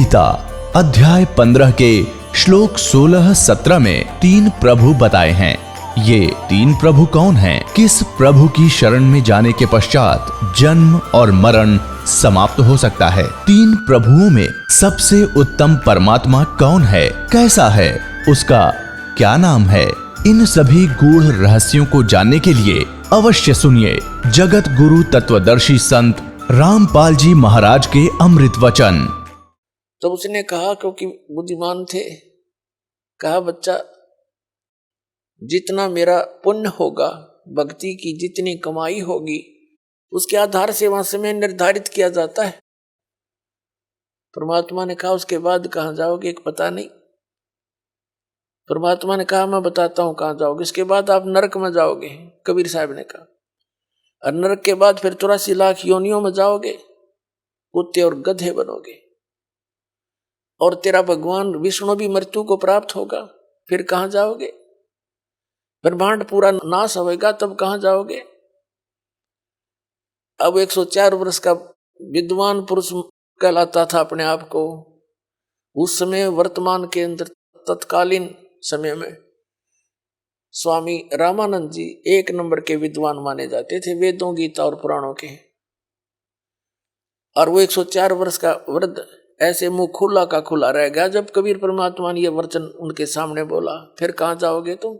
गीता अध्याय 15 के श्लोक 16-17 में 3 प्रभु बताए हैं। ये 3 प्रभु कौन हैं? किस प्रभु की शरण में जाने के पश्चात जन्म और मरण समाप्त हो सकता है? 3 प्रभुओं में सबसे उत्तम परमात्मा कौन है? कैसा है? उसका क्या नाम है? इन सभी गूढ़ रहस्यों को जानने के लिए अवश्य सुनिए जगत गुरु तत्वदर्शी संत रामपाल जी महाराज के अमृत वचन। तो उसने कहा, क्योंकि बुद्धिमान थे, कहा बच्चा जितना मेरा पुण्य होगा, भक्ति की जितनी कमाई होगी, उसके आधार से वहां समय निर्धारित किया जाता है। परमात्मा ने कहा उसके बाद कहां जाओगे पता नहीं। परमात्मा ने कहा मैं बताता हूं कहां जाओगे, इसके बाद आप नरक में जाओगे, कबीर साहब ने कहा। और नरक के बाद फिर 84 लाख योनियों में जाओगे, कुत्ते और गधे बनोगे, और तेरा भगवान विष्णु भी मृत्यु को प्राप्त होगा। फिर कहां जाओगे? ब्रह्मांड पूरा नाश होगा, तब कहां जाओगे? अब 104 वर्ष का विद्वान पुरुष कहलाता था अपने आप को। उस समय वर्तमान के अंदर तत्कालीन समय में स्वामी रामानंद जी 1 नंबर के विद्वान माने जाते थे, वेदों, गीता और पुराणों के। और वो 104 वर्ष का वृद्ध ऐसे मुंह खुला का खुला रह गया जब कबीर परमात्मा ने यह वचन उनके सामने बोला। फिर कहां जाओगे तुम?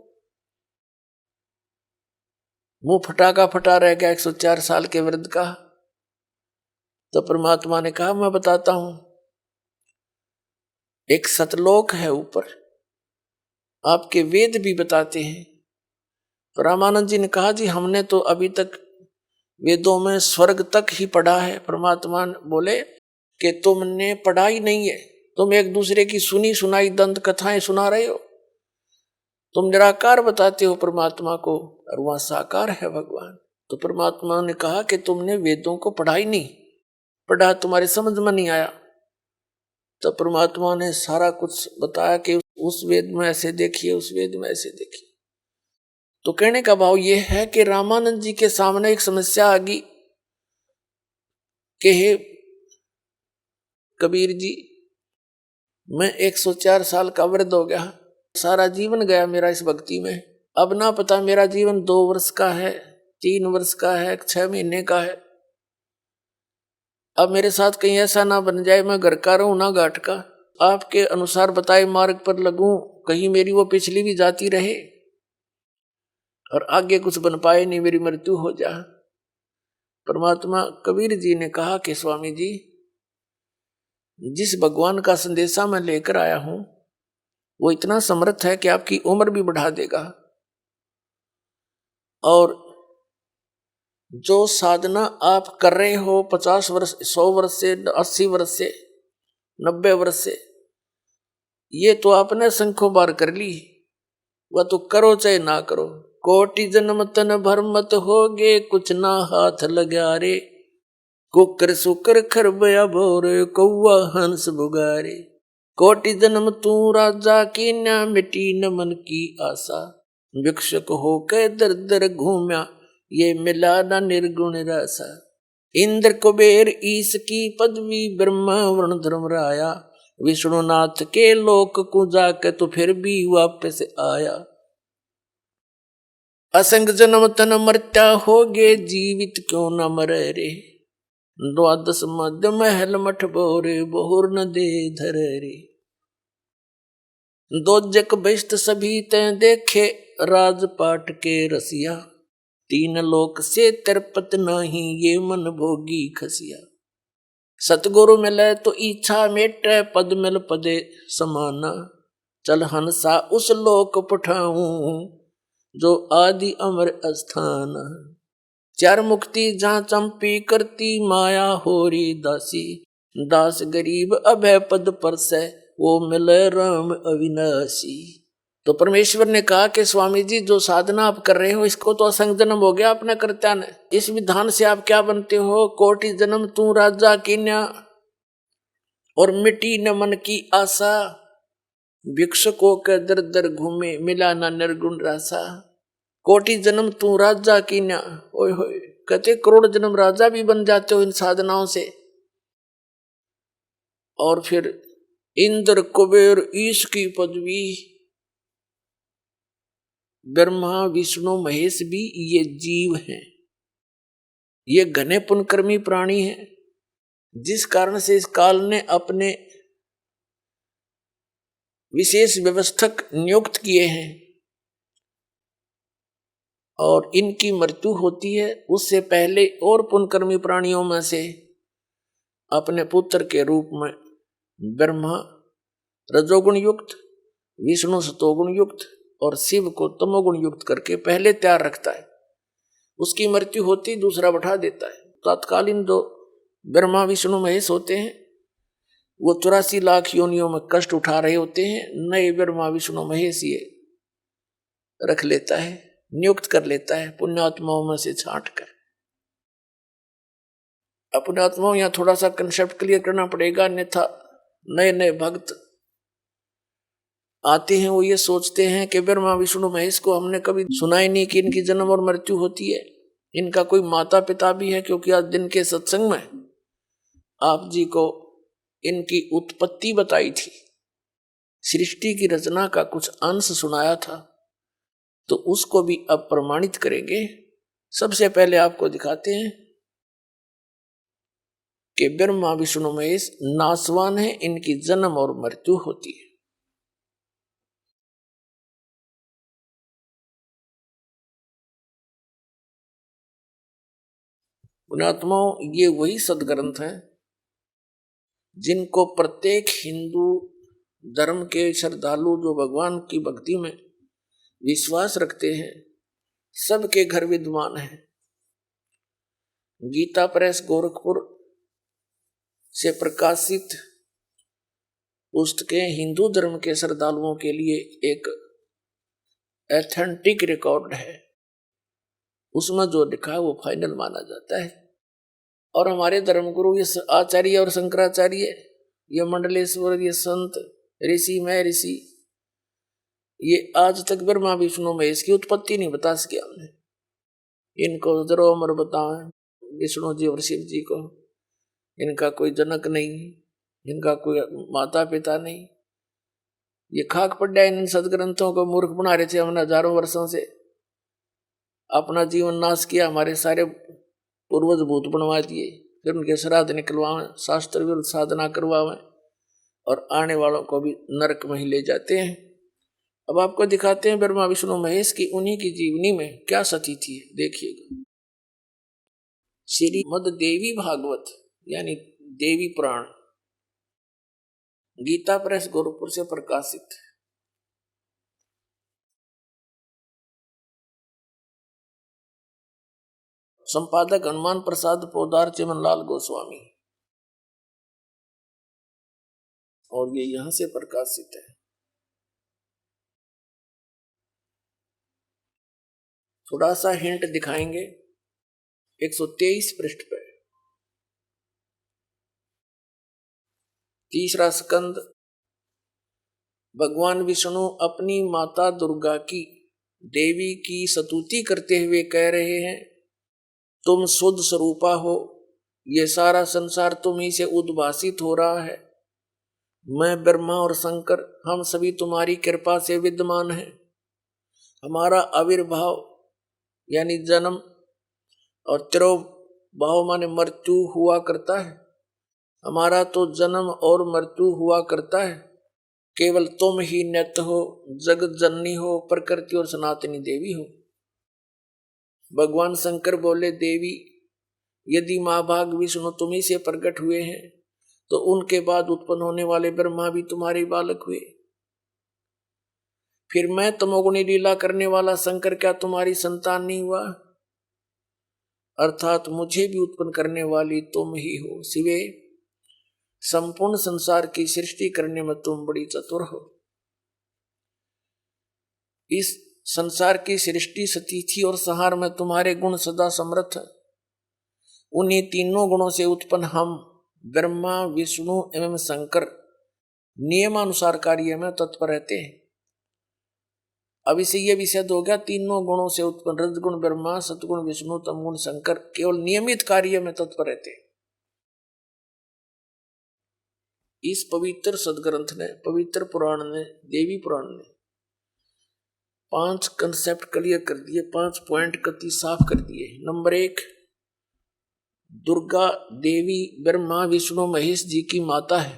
मुंह फटा का फटा रह गया 104 साल के वृद्ध का। तो परमात्मा ने कहा मैं बताता हूं, एक सतलोक है ऊपर, आपके वेद भी बताते हैं। तो रामानंद जी ने कहा जी हमने तो अभी तक वेदों में स्वर्ग तक ही पढ़ा है। परमात्मा बोले कि तुमने पढ़ा ही नहीं है, तुम एक दूसरे की सुनी सुनाई दंत कथाएं सुना रहे हो। तुम निराकार बताते हो परमात्मा को, और वहां साकार है भगवान। तो परमात्मा ने कहा कि तुमने वेदों को पढ़ा ही नहीं, पढ़ा तुम्हारे समझ में नहीं आया। तो परमात्मा ने सारा कुछ बताया कि उस वेद में ऐसे देखिए, उस वेद में ऐसे देखिए। तो कहने का भाव यह है कि रामानंद जी के सामने एक समस्या आ गई कि हे कबीर जी, मैं 104 साल का वृद्ध हो गया, सारा जीवन गया मेरा इस भक्ति में। अब ना पता मेरा जीवन 2 वर्ष का है, 3 वर्ष का है, 6 महीने का है। अब मेरे साथ कहीं ऐसा ना बन जाए मैं घर का रहूं ना घाट का। आपके अनुसार बताए मार्ग पर लगूं, कहीं मेरी वो पिछली भी जाती रहे और आगे कुछ बन पाए नहीं, मेरी मृत्यु हो जा। परमात्मा कबीर जी ने कहा कि स्वामी जी, जिस भगवान का संदेशा मैं लेकर आया हूं वो इतना समर्थ है कि आपकी उम्र भी बढ़ा देगा। और जो साधना आप कर रहे हो 50 वर्ष, 100 वर्ष से, 80 वर्ष से, 90 वर्ष से, ये तो आपने संख्यों बार कर ली। वह तो करो चाहे ना करो। कोटि जन्म तन भर मत होगे, कुछ ना हाथ लगा रे। कुकर सुकर खरबया भोर, कौआ हंस बुगारे। कोटि जन्म तू राजा की न्या, मिटी न मन की आशा। भिक्षुक होके दर दर घूम्या, ये मिला ना निर्गुण रासा। इंद्र कुबेर ईश की पदवी, ब्रह्मा वरुण धर्म राया। विष्णुनाथ के लोक को जाके तो फिर भी वापस आया। असंग जन्म तन मरता होगे, जीवित क्यों न मरे रे। 12 मध्य महल मठ बोरे, बोहर न दे धरे रे। 2 जग बेस्ट सभी तय देखे, राजपाट के रसिया। 3 लोक से तिरपत नहीं, ये मन भोगी खसिया। सतगुरु मिले तो इच्छा मेटे, पद मिल पदे समाना। चल हंसा उस लोक पठाऊं, जो आदि अमर स्थान। 4 मुक्ति जहां चंपी करती, माया होरी दासी। दास गरीब अभय पद पर से, वो मिले राम अविनाशी। तो परमेश्वर ने कहा कि स्वामी जी जो साधना आप कर रहे हो इसको तो असंग जन्म हो गया अपने कर्त्या ने। इस विधान से आप क्या बनते हो? कोटि जन्म तू राजा की न्या, और मिटी न मन की आशा। भिक्षुकों के दर दर घूमे, मिला ना निर्गुण रासा। कोटि जन्म तू राजा की न्या, ओए होए, कहते करोड़ जन्म राजा भी बन जाते हो इन साधनाओं से। और फिर इंद्र कुबेर ईश की पदवी, ब्रह्मा विष्णु महेश भी ये जीव हैं, ये घने पुण्यकर्मी प्राणी हैं, जिस कारण से इस काल ने अपने विशेष व्यवस्थक नियुक्त किए हैं और इनकी मृत्यु होती है उससे पहले और पुण्यकर्मी प्राणियों में से अपने पुत्र के रूप में ब्रह्मा रजोगुण युक्त, विष्णु सतोगुण युक्त और शिव को तमोगुण युक्त करके पहले तैयार रखता है। उसकी मृत्यु होती दूसरा बैठा देता है। तत्कालीन जो ब्रह्मा विष्णु महेश होते हैं वो 84 लाख योनियों में कष्ट उठा रहे होते हैं, नए ब्रह्मा विष्णु महेश ये रख लेता है, नियुक्त कर लेता है पुण्यात्माओं में से छांट कर। अपने आत्माओं यहाँ थोड़ा सा कंसेप्ट क्लियर करना पड़ेगा, अन्यथा नए नए भक्त आते हैं वो ये सोचते हैं कि ब्रह्मा विष्णु महेश को हमने कभी सुना ही नहीं कि इनकी जन्म और मृत्यु होती है, इनका कोई माता पिता भी है। क्योंकि आज दिन के सत्संग में आप जी को इनकी उत्पत्ति बताई थी, सृष्टि की रचना का कुछ अंश सुनाया था, तो उसको भी अब प्रमाणित करेंगे। सबसे पहले आपको दिखाते हैं कि ब्रह्मा विष्णु महेश नासवान है, इनकी जन्म और मृत्यु होती है। पुण्यात्माओं, ये वही सदग्रंथ हैं जिनको प्रत्येक हिंदू धर्म के श्रद्धालु जो भगवान की भक्ति में विश्वास रखते हैं सबके घर विद्वान है। गीता प्रेस गोरखपुर से प्रकाशित पुस्तकें हिंदू धर्म के श्रद्धालुओं के लिए एक एथेंटिक रिकॉर्ड है। उसमें जो लिखा है वो फाइनल माना जाता है। और हमारे धर्मगुरु ये आचार्य और शंकराचार्य, ये मंडलेश्वर, ये संत ऋषि मैं ऋषि, ये आज तक ब्रह्मा विष्णु महेश की उत्पत्ति नहीं बता सके हमने। इनको जरो अमर बताएं, विष्णु जी और शिव जी को, इनका कोई जनक नहीं, इनका कोई माता पिता नहीं। ये खाक पड़ जाए इन सदग्रंथों को, मूर्ख बना रहे थे हमने हजारों वर्षों से, अपना जीवन नाश किया, हमारे सारे पूर्वज भूत बनवा दिए, फिर उनके श्राद्ध निकलवाएं, शास्त्र विरुद्ध साधना करवाएं और आने वालों को भी नरक में ही ले जाते हैं। अब आपको दिखाते हैं ब्रह्मा विष्णु महेश की उन्हीं की जीवनी में क्या सतीथि है, देखिएगा। श्रीमद् देवी भागवत यानी देवी पुराण, गीता प्रेस गोरखपुर से प्रकाशित। संपादक हनुमान प्रसाद पोदार चिमनलाल गोस्वामी, और ये यहां से प्रकाशित है। थोड़ा सा हिंट दिखाएंगे 123 पृष्ठ पे। तीसरा स्कंद, भगवान विष्णु अपनी माता दुर्गा की, देवी की स्तुति करते हुए कह रहे हैं, तुम शुद्ध स्वरूपा हो, ये सारा संसार तुम ही से उद्भासित हो रहा है। मैं ब्रह्मा और शंकर हम सभी तुम्हारी कृपा से विद्यमान हैं। हमारा आविर्भाव यानी जन्म और तिरोभाव माने मृत्यु हुआ करता है। हमारा तो जन्म और मृत्यु हुआ करता है, केवल तुम ही नित्य हो, जगत जननी हो, प्रकृति और सनातनी देवी हो। भगवान शंकर बोले, देवी यदि महाभाग विष्णु तुम्ही से प्रकट हुए हैं तो उनके बाद उत्पन्न होने वाले ब्रह्मा भी तुम्हारे बालक हुए। फिर मैं तमोगुणी लीला करने वाला शंकर क्या तुम्हारी संतान नहीं हुआ? अर्थात मुझे भी उत्पन्न करने वाली तुम ही हो। शिवे, संपूर्ण संसार की सृष्टि करने में तुम बड़ी चतुर हो। इस संसार की सृष्टि, स्थिति और संहार में तुम्हारे गुण सदा समर्थ है। उन्हीं तीनों गुणों से उत्पन्न हम ब्रह्मा विष्णु एवं शंकर नियमानुसार कार्य में तत्पर रहते हैं। अब इसे यह विषद हो गया, तीनों गुणों से उत्पन्न रजगुण ब्रह्मा, सतगुण विष्णु, तमगुण शंकर केवल नियमित कार्य में तत्पर रहते हैं। इस पवित्र सदग्रंथ ने, पवित्र पुराण ने, देवी पुराण ने 5 कंसेप्ट क्लियर कर दिए, 5 पॉइंट कति साफ कर दिए। नंबर 1, दुर्गा देवी ब्रह्मा विष्णु महेश जी की माता है।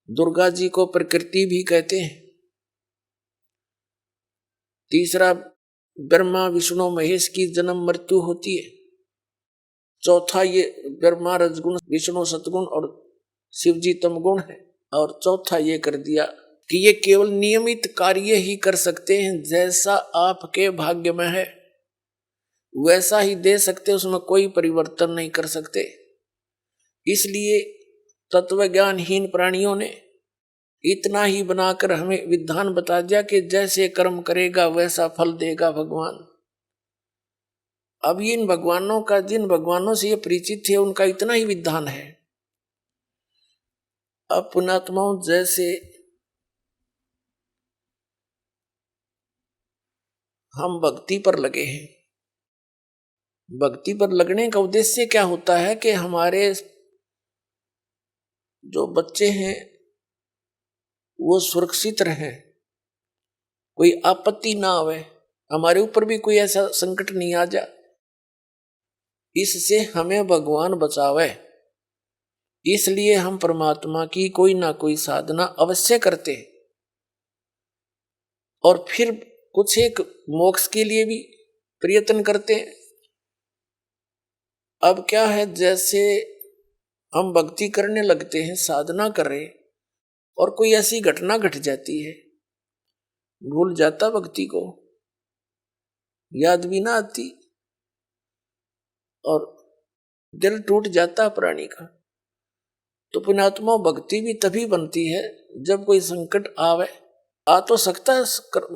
दुर्गा जी को प्रकृति भी कहते हैं। तीसरा, ब्रह्मा विष्णु महेश की जन्म मृत्यु होती है। चौथा, ये ब्रह्मा रजगुण, विष्णु सतगुण और शिव जी तमगुण है। और चौथा ये कर दिया कि ये केवल नियमित कार्य ही कर सकते हैं, जैसा आपके भाग्य में है वैसा ही दे सकते, उसमें कोई परिवर्तन नहीं कर सकते। इसलिए तत्वज्ञानहीन प्राणियों ने इतना ही बनाकर हमें विधान बता दिया कि जैसे कर्म करेगा वैसा फल देगा भगवान। अब इन भगवानों का, जिन भगवानों से ये परिचित थे, उनका इतना ही विधान है। अब पुण्यात्माओं, जैसे हम भक्ति पर लगे हैं, भक्ति पर लगने का उद्देश्य क्या होता है कि हमारे जो बच्चे हैं वो सुरक्षित रहें, कोई आपत्ति ना आवे, हमारे ऊपर भी कोई ऐसा संकट नहीं आ जा, इससे हमें भगवान बचावे। इसलिए हम परमात्मा की कोई ना कोई साधना अवश्य करते हैं और फिर कुछ एक मोक्ष के लिए भी प्रयत्न करते हैं। अब क्या है, जैसे हम भक्ति करने लगते हैं, साधना कर रहे, और कोई ऐसी घटना घट जाती है, भूल जाता भक्ति को, याद भी ना आती और दिल टूट जाता प्राणी का। तो पुण्यात्मा, भक्ति भी तभी बनती है जब कोई संकट आवे। आ तो सकता है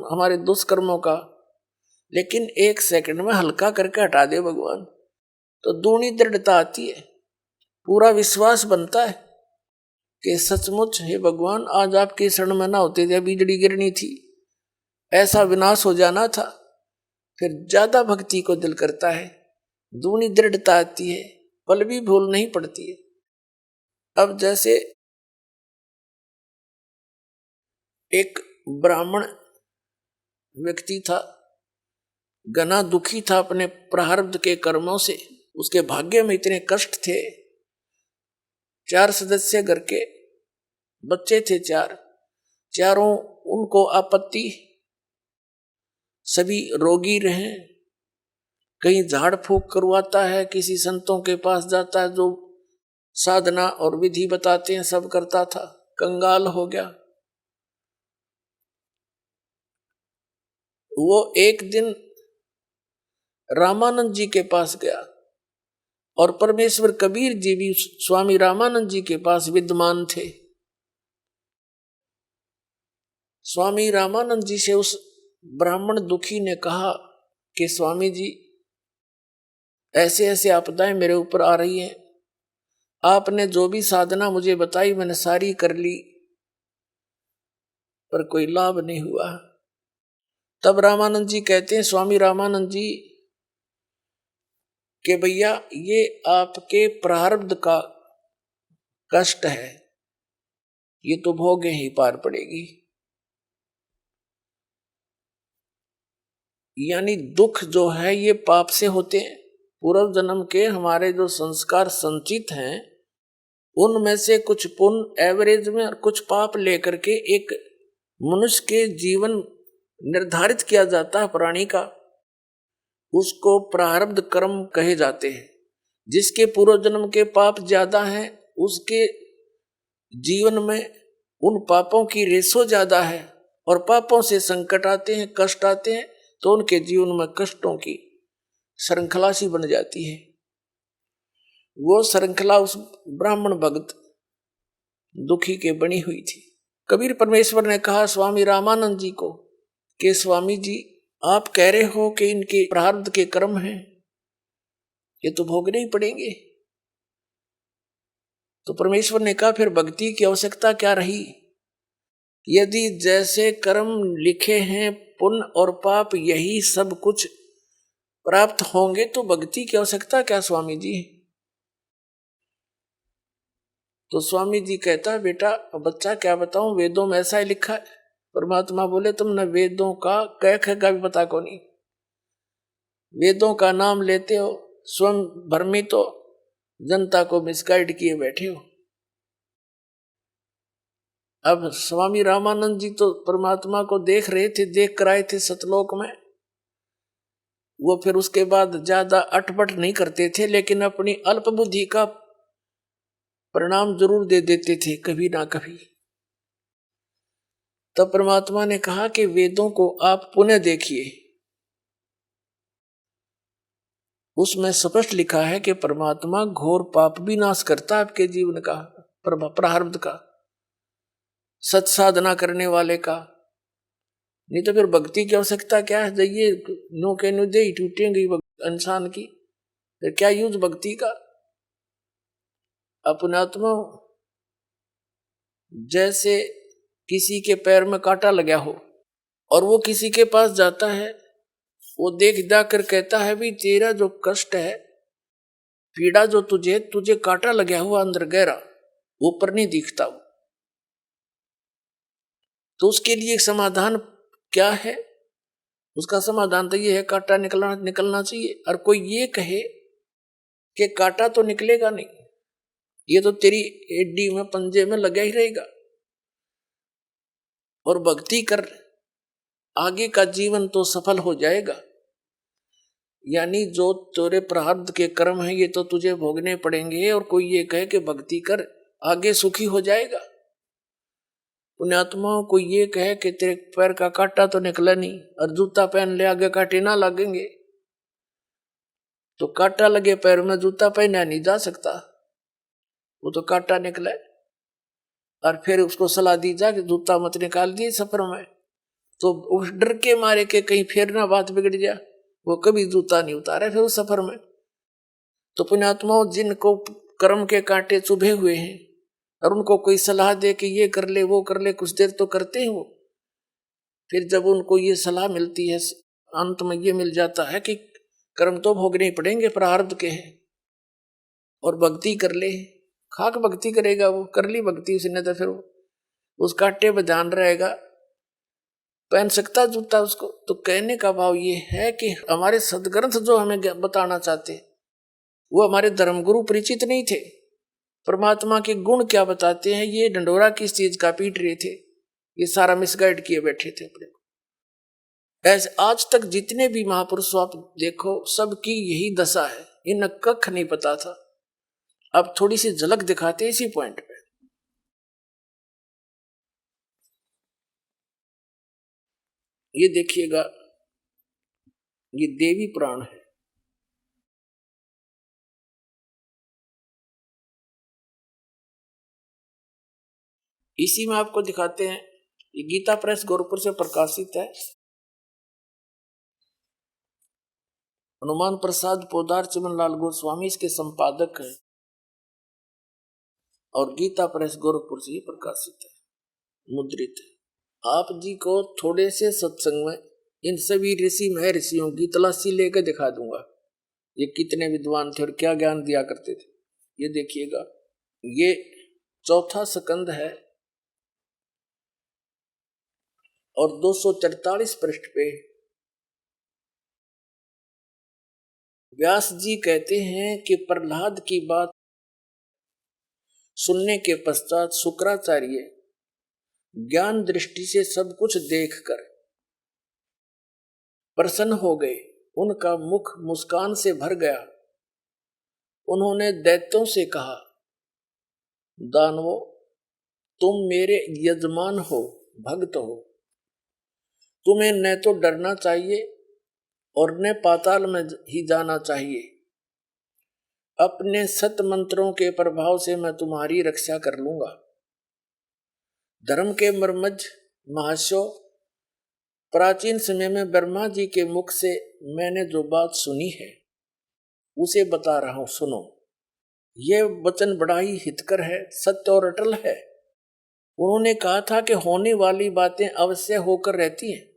हमारे दुष्कर्मों का, लेकिन 1 सेकंड में हल्का करके हटा दे भगवान, तो दूनी दृढ़ता आती है, पूरा विश्वास बनता है कि सचमुच हे भगवान, आज आपके शरण में ना होते थे, बिजली गिरनी थी, ऐसा विनाश हो जाना था। फिर ज्यादा भक्ति को दिल करता है, दूनी दृढ़ता आती है, पल भी भूल नहीं पड़ती है। अब जैसे एक ब्राह्मण व्यक्ति था, घना दुखी था अपने प्रारब्ध के कर्मों से, उसके भाग्य में इतने कष्ट थे। 4 सदस्य घर के बच्चे थे, चारों उनको आपत्ति, सभी रोगी रहे, कहीं झाड़ फूक करवाता है, किसी संतों के पास जाता है जो साधना और विधि बताते हैं, सब करता था, कंगाल हो गया। वो एक दिन रामानंद जी के पास गया और परमेश्वर कबीर जी भी स्वामी रामानंद जी के पास विद्यमान थे। स्वामी रामानंद जी से उस ब्राह्मण दुखी ने कहा कि स्वामी जी, ऐसे ऐसे आपदाएं मेरे ऊपर आ रही हैं, आपने जो भी साधना मुझे बताई मैंने सारी कर ली, पर कोई लाभ नहीं हुआ। तब रामानंद जी कहते हैं, स्वामी रामानंद जी, कि भैया ये आपके प्रारब्ध का कष्ट है, ये तो भोगे ही पार पड़ेगी। यानी दुख जो है ये पाप से होते हैं। पूर्व जन्म के हमारे जो संस्कार संचित हैं, उनमें से कुछ पुण्य एवरेज में और कुछ पाप लेकर के एक मनुष्य के जीवन निर्धारित किया जाता है प्राणी का, उसको प्रारब्ध कर्म कहे जाते हैं। जिसके पूर्व जन्म के पाप ज्यादा हैं, उसके जीवन में उन पापों की रेशो ज्यादा है, और पापों से संकट आते हैं, कष्ट आते हैं, तो उनके जीवन में कष्टों की श्रृंखला सी बन जाती है। वो श्रृंखला उस ब्राह्मण भक्त दुखी के बनी हुई थी। कबीर परमेश्वर ने कहा स्वामी रामानंद जी को कि स्वामी जी, आप कह रहे हो कि इनके प्रारब्ध के कर्म हैं, ये तो भोगने ही पड़ेंगे। तो परमेश्वर ने कहा फिर भक्ति की आवश्यकता क्या रही? यदि जैसे कर्म लिखे हैं, पुण्य और पाप यही सब कुछ प्राप्त होंगे, तो भक्ति की आवश्यकता क्या स्वामी जी? तो स्वामी जी कहता है, बेटा बच्चा क्या बताऊं, वेदों में ऐसा ही लिखा है। परमात्मा बोले, तुमने वेदों का कह का भी पता को नहीं, वेदों का नाम लेते हो, स्वयं भ्रमित हो, जनता को मिसगाइड किए बैठे हो। अब स्वामी रामानंद जी तो परमात्मा को देख रहे थे, देख कर आए थे सतलोक में। वो फिर उसके बाद ज्यादा अटपट नहीं करते थे, लेकिन अपनी अल्प बुद्धि का परिणाम जरूर दे देते थे कभी ना कभी। तब परमात्मा ने कहा कि वेदों को आप पुनः देखिए, उसमें स्पष्ट लिखा है कि परमात्मा घोर पाप भी नाश करता है आपके जीवन का, प्रारब्ध का, सत साधना करने वाले का। नहीं तो फिर भक्ति की आवश्यकता क्या है? जाइए नो के नो दे टूटेंगी इंसान की, फिर क्या यूज भक्ति का। अपनात्मा जैसे किसी के पैर में कांटा लगा हो और वो किसी के पास जाता है, वो देख जाकर कहता है, भी तेरा जो कष्ट है, पीड़ा जो तुझे कांटा लगा हुआ अंदर गहरा, ऊपर नहीं दिखता। तो उसके लिए समाधान क्या है? उसका समाधान तो ये है, कांटा निकलना चाहिए। और कोई ये कहे कि कांटा तो निकलेगा नहीं, ये तो तेरी एडी में पंजे में लगा ही रहेगा, और भक्ति कर आगे का जीवन तो सफल हो जाएगा। यानी जो तेरे प्रारब्ध के कर्म है ये तो तुझे भोगने पड़ेंगे, और कोई ये कहे कि भक्ति कर आगे सुखी हो जाएगा। पुण्यात्माओं को ये कहे कि तेरे पैर का कांटा तो निकला नहीं, और जूता पहन ले आगे कांटे ना लगेंगे, तो कांटा लगे पैर में जूता पहना नहीं जा सकता, वो तो कांटा निकला। और फिर उसको सलाह दी जा कि जूता मत निकाल दिए सफर में, तो उस डर के मारे के कहीं फिर ना बात बिगड़ जाए, वो कभी जूता नहीं उतारे फिर उस सफर में। तो पुण्यात्माओं जिनको कर्म के कांटे चुभे हुए हैं और उनको कोई सलाह दे कि ये कर ले वो कर ले, कुछ देर तो करते हैं वो, फिर जब उनको ये सलाह मिलती है, अंत में ये मिल जाता है कि कर्म तो भोगने ही पड़ेंगे, प्रारब्ध के हैं, और भक्ति कर ले। खाक भक्ति करेगा वो, कर ली भक्ति उसने तो फिर उस कांटे में ध्यान रहेगा, पहन सकता जूता उसको। तो कहने का भाव ये है कि हमारे सदग्रंथ जो हमें बताना चाहते, वो हमारे धर्मगुरु परिचित नहीं थे। परमात्मा के गुण क्या बताते हैं, ये डंडोरा किस चीज का पीट रहे थे, ये सारा मिसगाइड किए बैठे थे अपने को। ऐसे आज तक जितने भी महापुरुष आप देखो, सबकी यही दशा है, इन्हें कख नहीं पता था। अब थोड़ी सी झलक दिखाते इसी पॉइंट पे। ये देखिएगा, ये देवी पुराण है। इसी में आपको दिखाते हैं, ये गीता प्रेस गोरखपुर से प्रकाशित है। हनुमान प्रसाद पोदार चिमन लाल गोस्वामी इसके संपादक है, और गीता प्रेस गोरखपुर से ही प्रकाशित है, मुद्रित है। आप जी को थोड़े से सत्संग में इन सभी ऋषि महर्षियों की तलाशी लेकर दिखा दूंगा, ये कितने विद्वान थे और क्या ज्ञान दिया करते थे। ये देखिएगा, ये चौथा स्कंद है और 243 पृष्ठ पे व्यास जी कहते हैं कि प्रहलाद की बात सुनने के पश्चात शुक्राचार्य ज्ञान दृष्टि से सब कुछ देखकर प्रसन्न हो गए, उनका मुख मुस्कान से भर गया। उन्होंने दैत्यों से कहा, दानवों, तुम मेरे यजमान हो, भक्त हो, तुम्हें न तो डरना चाहिए और न पाताल में ही जाना चाहिए। अपने सत मंत्रों के प्रभाव से मैं तुम्हारी रक्षा कर लूंगा। धर्म के मर्मज महाशो, प्राचीन समय में ब्रह्मा जी के मुख से मैंने जो बात सुनी है उसे बता रहा हूं, सुनो। यह वचन बड़ा ही हितकर है, सत्य और अटल है। उन्होंने कहा था कि होने वाली बातें अवश्य होकर रहती हैं।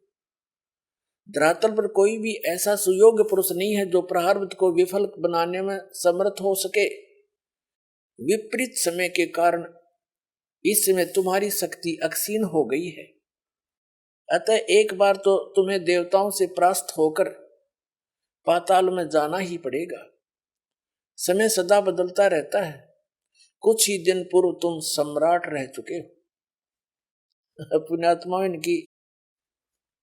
धरातल पर कोई भी ऐसा सुयोग्य पुरुष नहीं है जो प्रारब्ध को विफल बनाने में समर्थ हो सके। विपरीत समय के कारण इस समय तुम्हारी शक्ति अक्षीण हो गई है। अतः एक बार तो तुम्हें देवताओं से परास्त होकर पाताल में जाना ही पड़ेगा। समय सदा बदलता रहता है। कुछ ही दिन पूर्व तुम सम्राट रह चुके हो। पुण्यात्मा इनकी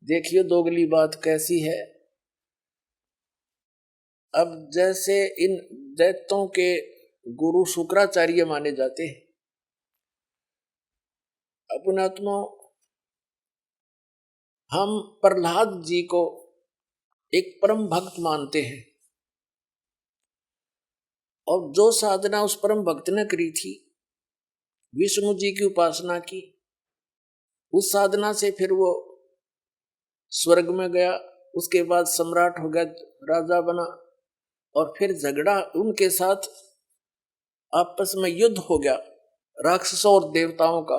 देखिए दोगली बात कैसी है। अब जैसे इन दैत्यों के गुरु शुक्राचार्य माने जाते हैं, पुण्यात्मा हम प्रहलाद जी को एक परम भक्त मानते हैं, और जो साधना उस परम भक्त ने करी थी, विष्णु जी की उपासना की, उस साधना से फिर वो स्वर्ग में गया, उसके बाद सम्राट हो गया, राजा बना, और फिर झगड़ा उनके साथ आपस में युद्ध हो गया राक्षसों और देवताओं का।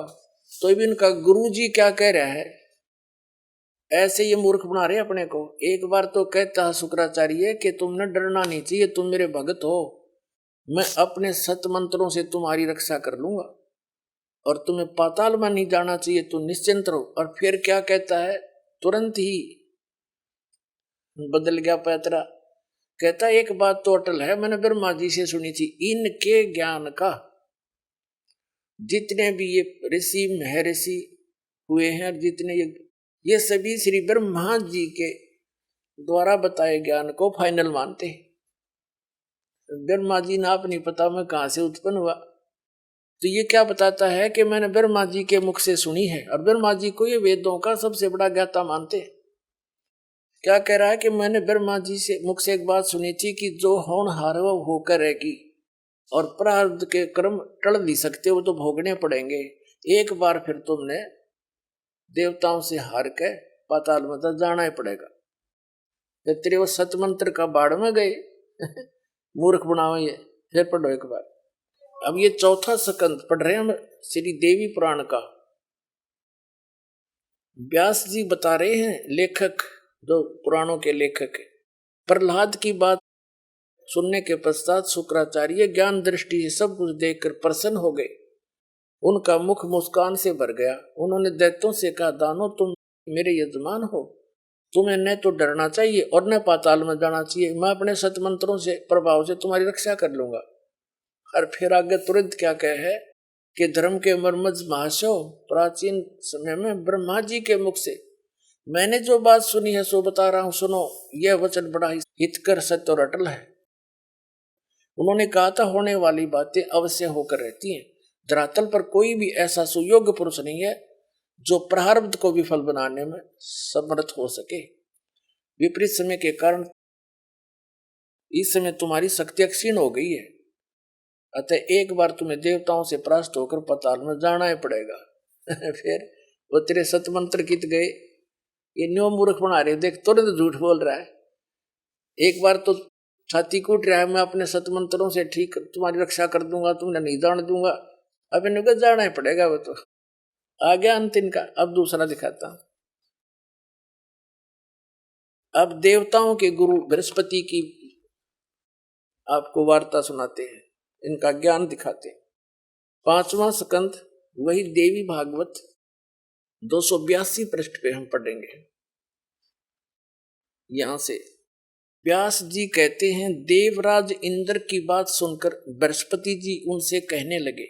तो भी इनका गुरु जी क्या कह रहा है, ऐसे ये मूर्ख बना रहे अपने को। एक बार तो कहता है शुक्राचार्य कि तुमने डरना नहीं चाहिए, तुम मेरे भगत हो, मैं अपने सत मंत्रों से तुम्हारी रक्षा कर लूंगा और तुम्हें पाताल में नहीं जाना चाहिए, तुम निश्चिंत रहो। और फिर क्या कहता है, तुरंत ही बदल गया पैतरा। कहता एक बात तो अटल है, मैंने ब्रह्मा जी से सुनी थी, इनके ज्ञान का जितने भी ये ऋषि महर्षि हुए हैं, जितने ये सभी श्री ब्रह्मा जी के द्वारा बताए ज्ञान को फाइनल मानते हैं। ब्रह्मा जी ना आप नहीं पता मैं कहां से उत्पन्न हुआ, तो ये क्या बताता है कि मैंने ब्रह्मा जी के मुख से सुनी है, और ब्रह्मा जी को ये वेदों का सबसे बड़ा ज्ञाता मानते हैं। क्या कह रहा है कि मैंने ब्रह्मा जी से मुख से एक बात सुनी थी कि जो होनहार वो होकर रहेगी, और प्रारब्ध के कर्म टल नहीं सकते, वो तो भोगने पड़ेंगे। एक बार फिर तुमने देवताओं से हार के पाताल में तो जाना ही पड़ेगा। तो तेरे वो सतमंत्र का बाढ़ में गए मूर्ख बनाओ ये। फिर पढ़ो एक बार। अब ये चौथा स्कंद पढ़ रहे हैं हम श्री देवी पुराण का। व्यास जी बता रहे हैं, लेखक जो पुराणों के लेखक है। प्रहलाद की बात सुनने के पश्चात शुक्राचार्य ज्ञान दृष्टि से सब कुछ देखकर प्रसन्न हो गए। उनका मुख मुस्कान से भर गया। उन्होंने दैत्यों से कहा, दानो तुम मेरे यजमान हो, तुम्हें न तो डरना चाहिए और न पाताल में जाना चाहिए। मैं अपने सतमंत्रों से प्रभाव से तुम्हारी रक्षा कर लूंगा। और फिर आगे तुरंत क्या कहे है कि धर्म के मर्मज महाशव, प्राचीन समय में ब्रह्मा जी के मुख से मैंने जो बात सुनी है सो बता रहा हूं, सुनो। यह वचन बड़ा ही हितकर सत्य और अटल है। उन्होंने कहा था, होने वाली बातें अवश्य होकर रहती हैं। धरातल पर कोई भी ऐसा सुयोग्य पुरुष नहीं है जो प्रारब्ध को विफल बनाने में समर्थ हो सके। विपरीत समय के कारण इस समय तुम्हारी शक्ति क्षीण हो गई है, अतः एक बार तुम्हें देवताओं से परास्त होकर पाताल में जाना ही पड़ेगा। फिर वो तेरे सतमंत्र कित गए, ये न्यो मूर्ख बना रहे, देख तुरंत झूठ बोल रहा है। एक बार तो छाती कूट रहा है, मैं अपने सतमंत्रों से ठीक तुम्हारी रक्षा कर दूंगा, तुमने नहीं जान दूंगा। अब इनको जाना ही पड़ेगा। वो तो आ गया अंत इनका। अब दूसरा दिखाता हूं। अब देवताओं के गुरु बृहस्पति की आपको वार्ता सुनाते हैं, इनका ज्ञान दिखाते हैं। 5वां स्कंद वही देवी भागवत 282 पृष्ठ पे हम पढ़ेंगे। यहां से व्यास जी कहते हैं, देवराज इंद्र की बात सुनकर बृहस्पति जी उनसे कहने लगे।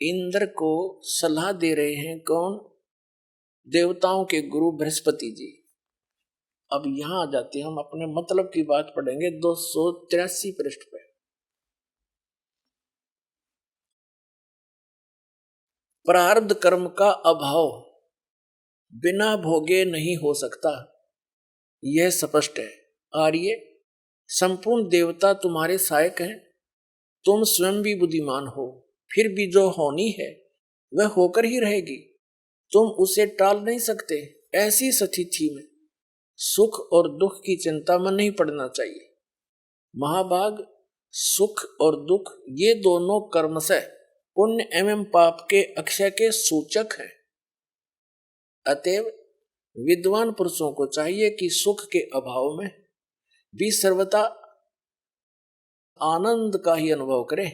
इंद्र को सलाह दे रहे हैं कौन? देवताओं के गुरु बृहस्पति जी। अब यहां आ जाते हैं, हम अपने मतलब की बात पढ़ेंगे 283 पृष्ठ पे। प्रारब्ध कर्म का अभाव बिना भोगे नहीं हो सकता, यह स्पष्ट है। आर्य, संपूर्ण देवता तुम्हारे सहायक हैं। तुम स्वयं भी बुद्धिमान हो, फिर भी जो होनी है वह होकर ही रहेगी, तुम उसे टाल नहीं सकते। ऐसी स्थिति में सुख और दुख की चिंता में नहीं पड़ना चाहिए। महाभाग, सुख और दुख ये दोनों कर्मशः पुण्य एवं पाप के अक्षय के सूचक हैं। अतएव विद्वान पुरुषों को चाहिए कि सुख के अभाव में भी सर्वथा आनंद का ही अनुभव करें।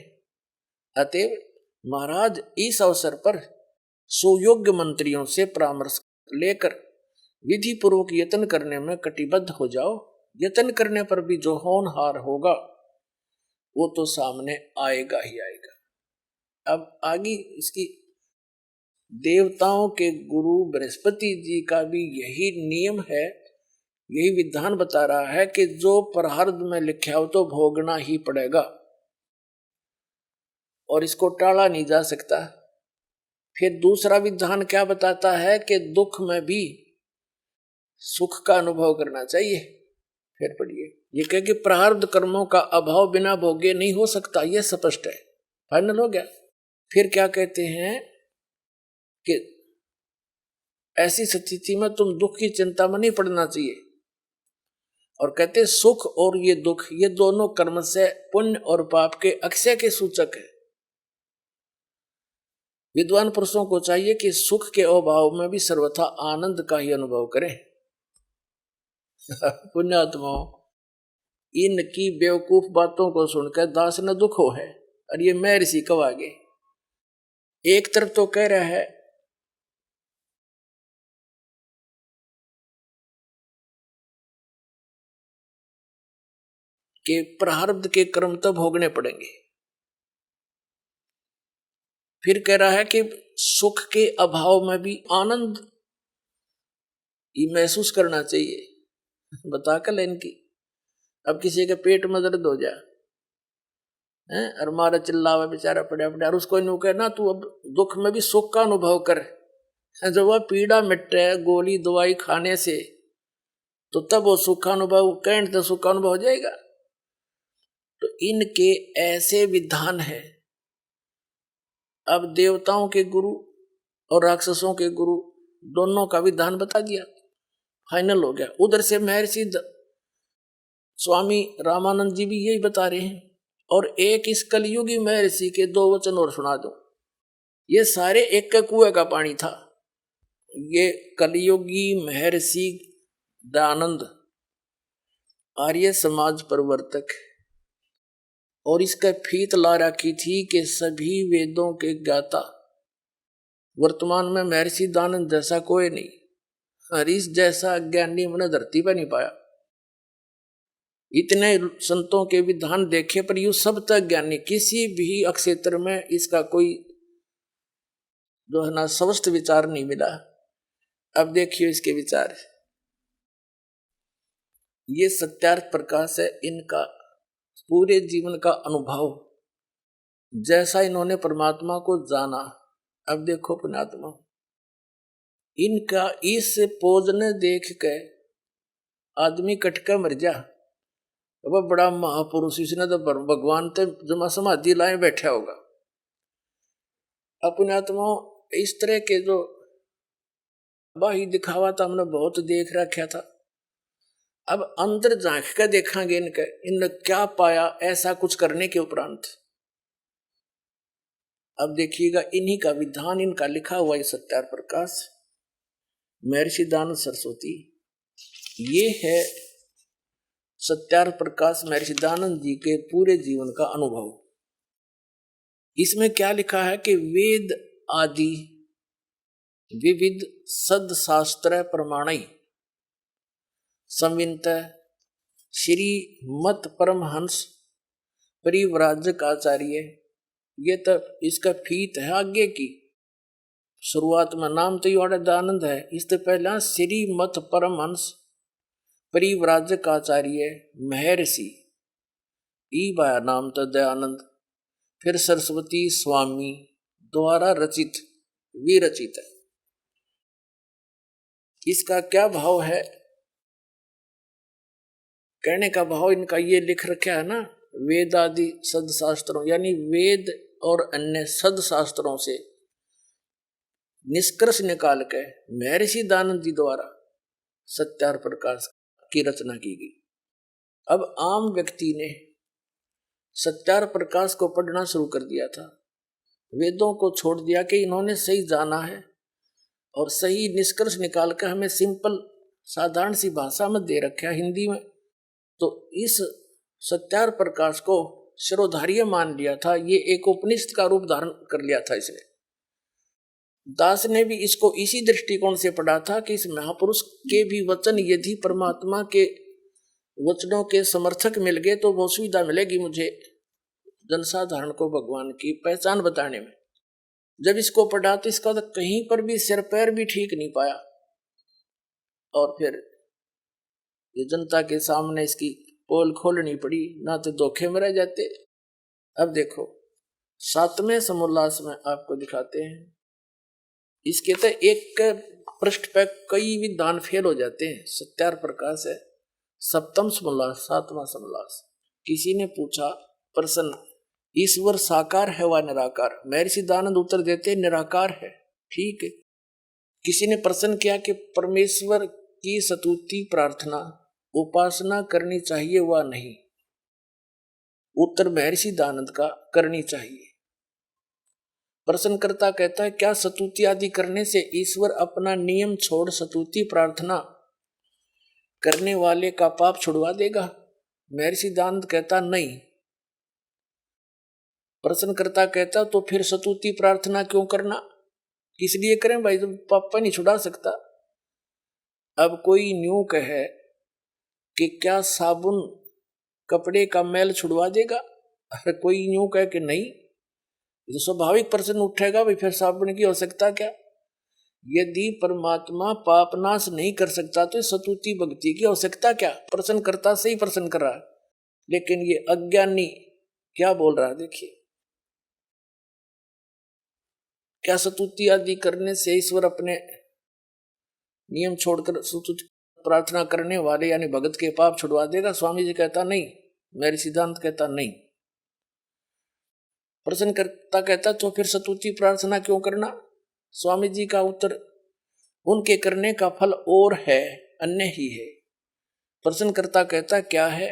अतएव महाराज इस अवसर पर सुयोग्य मंत्रियों से परामर्श लेकर विधि पूर्वक यत्न करने में कटिबद्ध हो जाओ। यत्न करने पर भी जो होनहार होगा वो तो सामने आएगा ही आएगा। अब आगे इसकी देवताओं के गुरु बृहस्पति जी का भी यही नियम है, यही विधान बता रहा है कि जो प्रारब्ध में लिखा हो तो भोगना ही पड़ेगा और इसको टाला नहीं जा सकता। फिर दूसरा विधान क्या बताता है कि दुख में भी सुख का अनुभव करना चाहिए। फिर पढ़िए, ये कहे कि प्रारब्ध कर्मों का अभाव बिना भोगे नहीं हो सकता, यह स्पष्ट है, फाइनल हो गया। फिर क्या कहते हैं कि ऐसी स्थिति में तुम दुख की चिंता में नहीं पड़ना चाहिए। और कहते सुख और ये दुख ये दोनों कर्म से पुण्य और पाप के अक्षय के सूचक है। विद्वान पुरुषों को चाहिए कि सुख के अभाव में भी सर्वथा आनंद का ही अनुभव करें। पुण्यात्माओं, इनकी बेवकूफ बातों को सुनकर दास न दुख हो है। और ये मैं ऋषि कब आगे एक तरफ तो कह रहा है कि प्रारब्ध के कर्म तो भोगने पड़ेंगे, फिर कह रहा है कि सुख के अभाव में भी आनंद ये महसूस करना चाहिए। बता कर इनकी, अब किसी के पेट में दर्द हो जाए हैं और मारा चिल्लावा बेचारा पड़ा पड़ा और उसको इन कहना तू अब दुख में भी सुख का अनुभव कर। जब वह पीड़ा मिटे गोली दवाई खाने से तो तब वो सुखानुभव कहने तो सुखानुभव हो जाएगा। तो इनके ऐसे विधान है। अब देवताओं के गुरु और राक्षसों के गुरु दोनों का विधान बता दिया, फाइनल हो गया। उधर से महर्षि स्वामी रामानंद जी भी यही बता रहे हैं। और एक इस कलयुगी महर्षि के दो वचन और सुना दो। ये सारे एक के कुएं का पानी था। ये कलयुगी महर्षि दयानंद आर्य समाज प्रवर्तक, और इसका फीत ला रखी थी कि सभी वेदों के ज्ञाता। वर्तमान में महर्षि दयानंद जैसा कोई नहीं, हरीश जैसा ज्ञानी मैंने धरती पर नहीं पाया। इतने संतों के विधान देखे पर यू सब तक ज्ञानी किसी भी अक्षेत्र में इसका कोई जो है ना स्वस्थ विचार नहीं मिला। अब देखिए इसके विचार, ये सत्यार्थ प्रकाश है इनका पूरे जीवन का अनुभव, जैसा इन्होंने परमात्मा को जाना। अब देखो पुण्यात्मा, इनका इस पोज ने देख के आदमी कटका मर जा। वह बड़ा महापुरुष, इसने तो भगवान ते जमा समाधि लाए बैठा होगा। अब पुण्यात्मा, इस तरह के जो बाही दिखावा था हमने बहुत देख रखा था। अब अंदर झांक कर देखेंगे इनने क्या पाया ऐसा कुछ करने के उपरांत। अब देखिएगा इन्हीं का विधान, इनका लिखा हुआ है सत्यार्थ प्रकाश, महर्षि दयानंद सरस्वती। ये है सत्यार्थ प्रकाश महर्षि दयानंद जी के पूरे जीवन का अनुभव। इसमें क्या लिखा है कि वेद आदि विविध सदशास्त्र प्रमाणई संवित श्री मत परमहंस परिव्राजक आचार्य। ये तो इसका फीत है आगे की। शुरुआत में नाम तो ये दयानंद है, इससे पहला श्री मत परमहंस परिव्राजक आचार्य महर्षि बाया नाम तो दयानंद, फिर सरस्वती स्वामी द्वारा रचित विरचित है। इसका क्या भाव है, कहने का भाव इनका ये लिख रखा है ना, वेद आदि सदशास्त्रों यानी वेद और अन्य सदशास्त्रों से निष्कर्ष निकाल के महर्षि दयानंद जी द्वारा सत्यार्थ प्रकाश की रचना की गई। अब आम व्यक्ति ने सत्यार्थ प्रकाश को पढ़ना शुरू कर दिया था, वेदों को छोड़ दिया कि इन्होंने सही जाना है और सही निष्कर्ष निकाल कर हमें सिंपल साधारण सी भाषा में दे रखा है हिंदी में। तो इस सत्यार्थ प्रकाश को शिरोधार्य मान लिया था, ये एक उपनिषद का रूप धारण कर लिया था इसने। दास ने भी इसको इसी दृष्टिकोण से पढ़ा था कि इस महापुरुष के भी वचन यदि परमात्मा के वचनों के समर्थक मिल गए तो बहुत सुविधा मिलेगी मुझे जनसाधारण को भगवान की पहचान बताने में। जब इसको पढ़ा तो इसका तो कहीं पर भी सिर पैर भी ठीक नहीं पाया, और फिर ये जनता के सामने इसकी पोल खोलनी पड़ी, ना तो धोखे में रह जाते। अब देखो 7वें समोल्लास में आपको दिखाते हैं। इसके तो एक पृष्ठ पे कई विधान फेल हो जाते हैं। सत्यार प्रकाश है 7वां समोल्लास 7वां समोल्लास। किसी ने पूछा प्रश्न, ईश्वर साकार है व निराकार? महर्षि दयानंद उत्तर देते निराकार है। ठीक है। किसी ने प्रश्न किया कि परमेश्वर की स्तुति प्रार्थना उपासना करनी चाहिए व नहीं? उत्तर महर्षि दयानंद का करनी चाहिए। प्रश्नकर्ता कहता है क्या स्तुति आदि करने से ईश्वर अपना नियम छोड़ स्तुति प्रार्थना करने वाले का पाप छुड़वा देगा? महर्षि दयानंद कहता नहीं। प्रश्नकर्ता कहता तो फिर स्तुति प्रार्थना क्यों करना, किस लिए करें भाई, तो पाप नहीं छुड़ा सकता। अब कोई न्यू कहे कि क्या साबुन कपड़े का मैल छुड़वा देगा? अरे कोई न्यू कहे कि नहीं, तो स्वाभाविक प्रश्न उठेगा भाई फिर साबुन की आवश्यकता क्या? यदि परमात्मा पाप नाश नहीं कर सकता तो स्तुति भक्ति की आवश्यकता क्या? प्रश्नकर्ता सही प्रश्न कर रहा है, लेकिन ये अज्ञानी क्या बोल रहा है देखिए। क्या स्तुति आदि करने से ईश्वर अपने नियम छोड़कर स्तुति प्रार्थना करने वाले यानी भगत के पाप छुड़वा देगा? स्वामी जी कहता नहीं, मेरे सिद्धांत कहता नहीं। प्रश्नकर्ता कहता तो फिर स्तुति प्रार्थना क्यों करना? स्वामी जी का उत्तर उनके करने का फल और है, अन्य ही है। प्रश्नकर्ता कहता क्या है?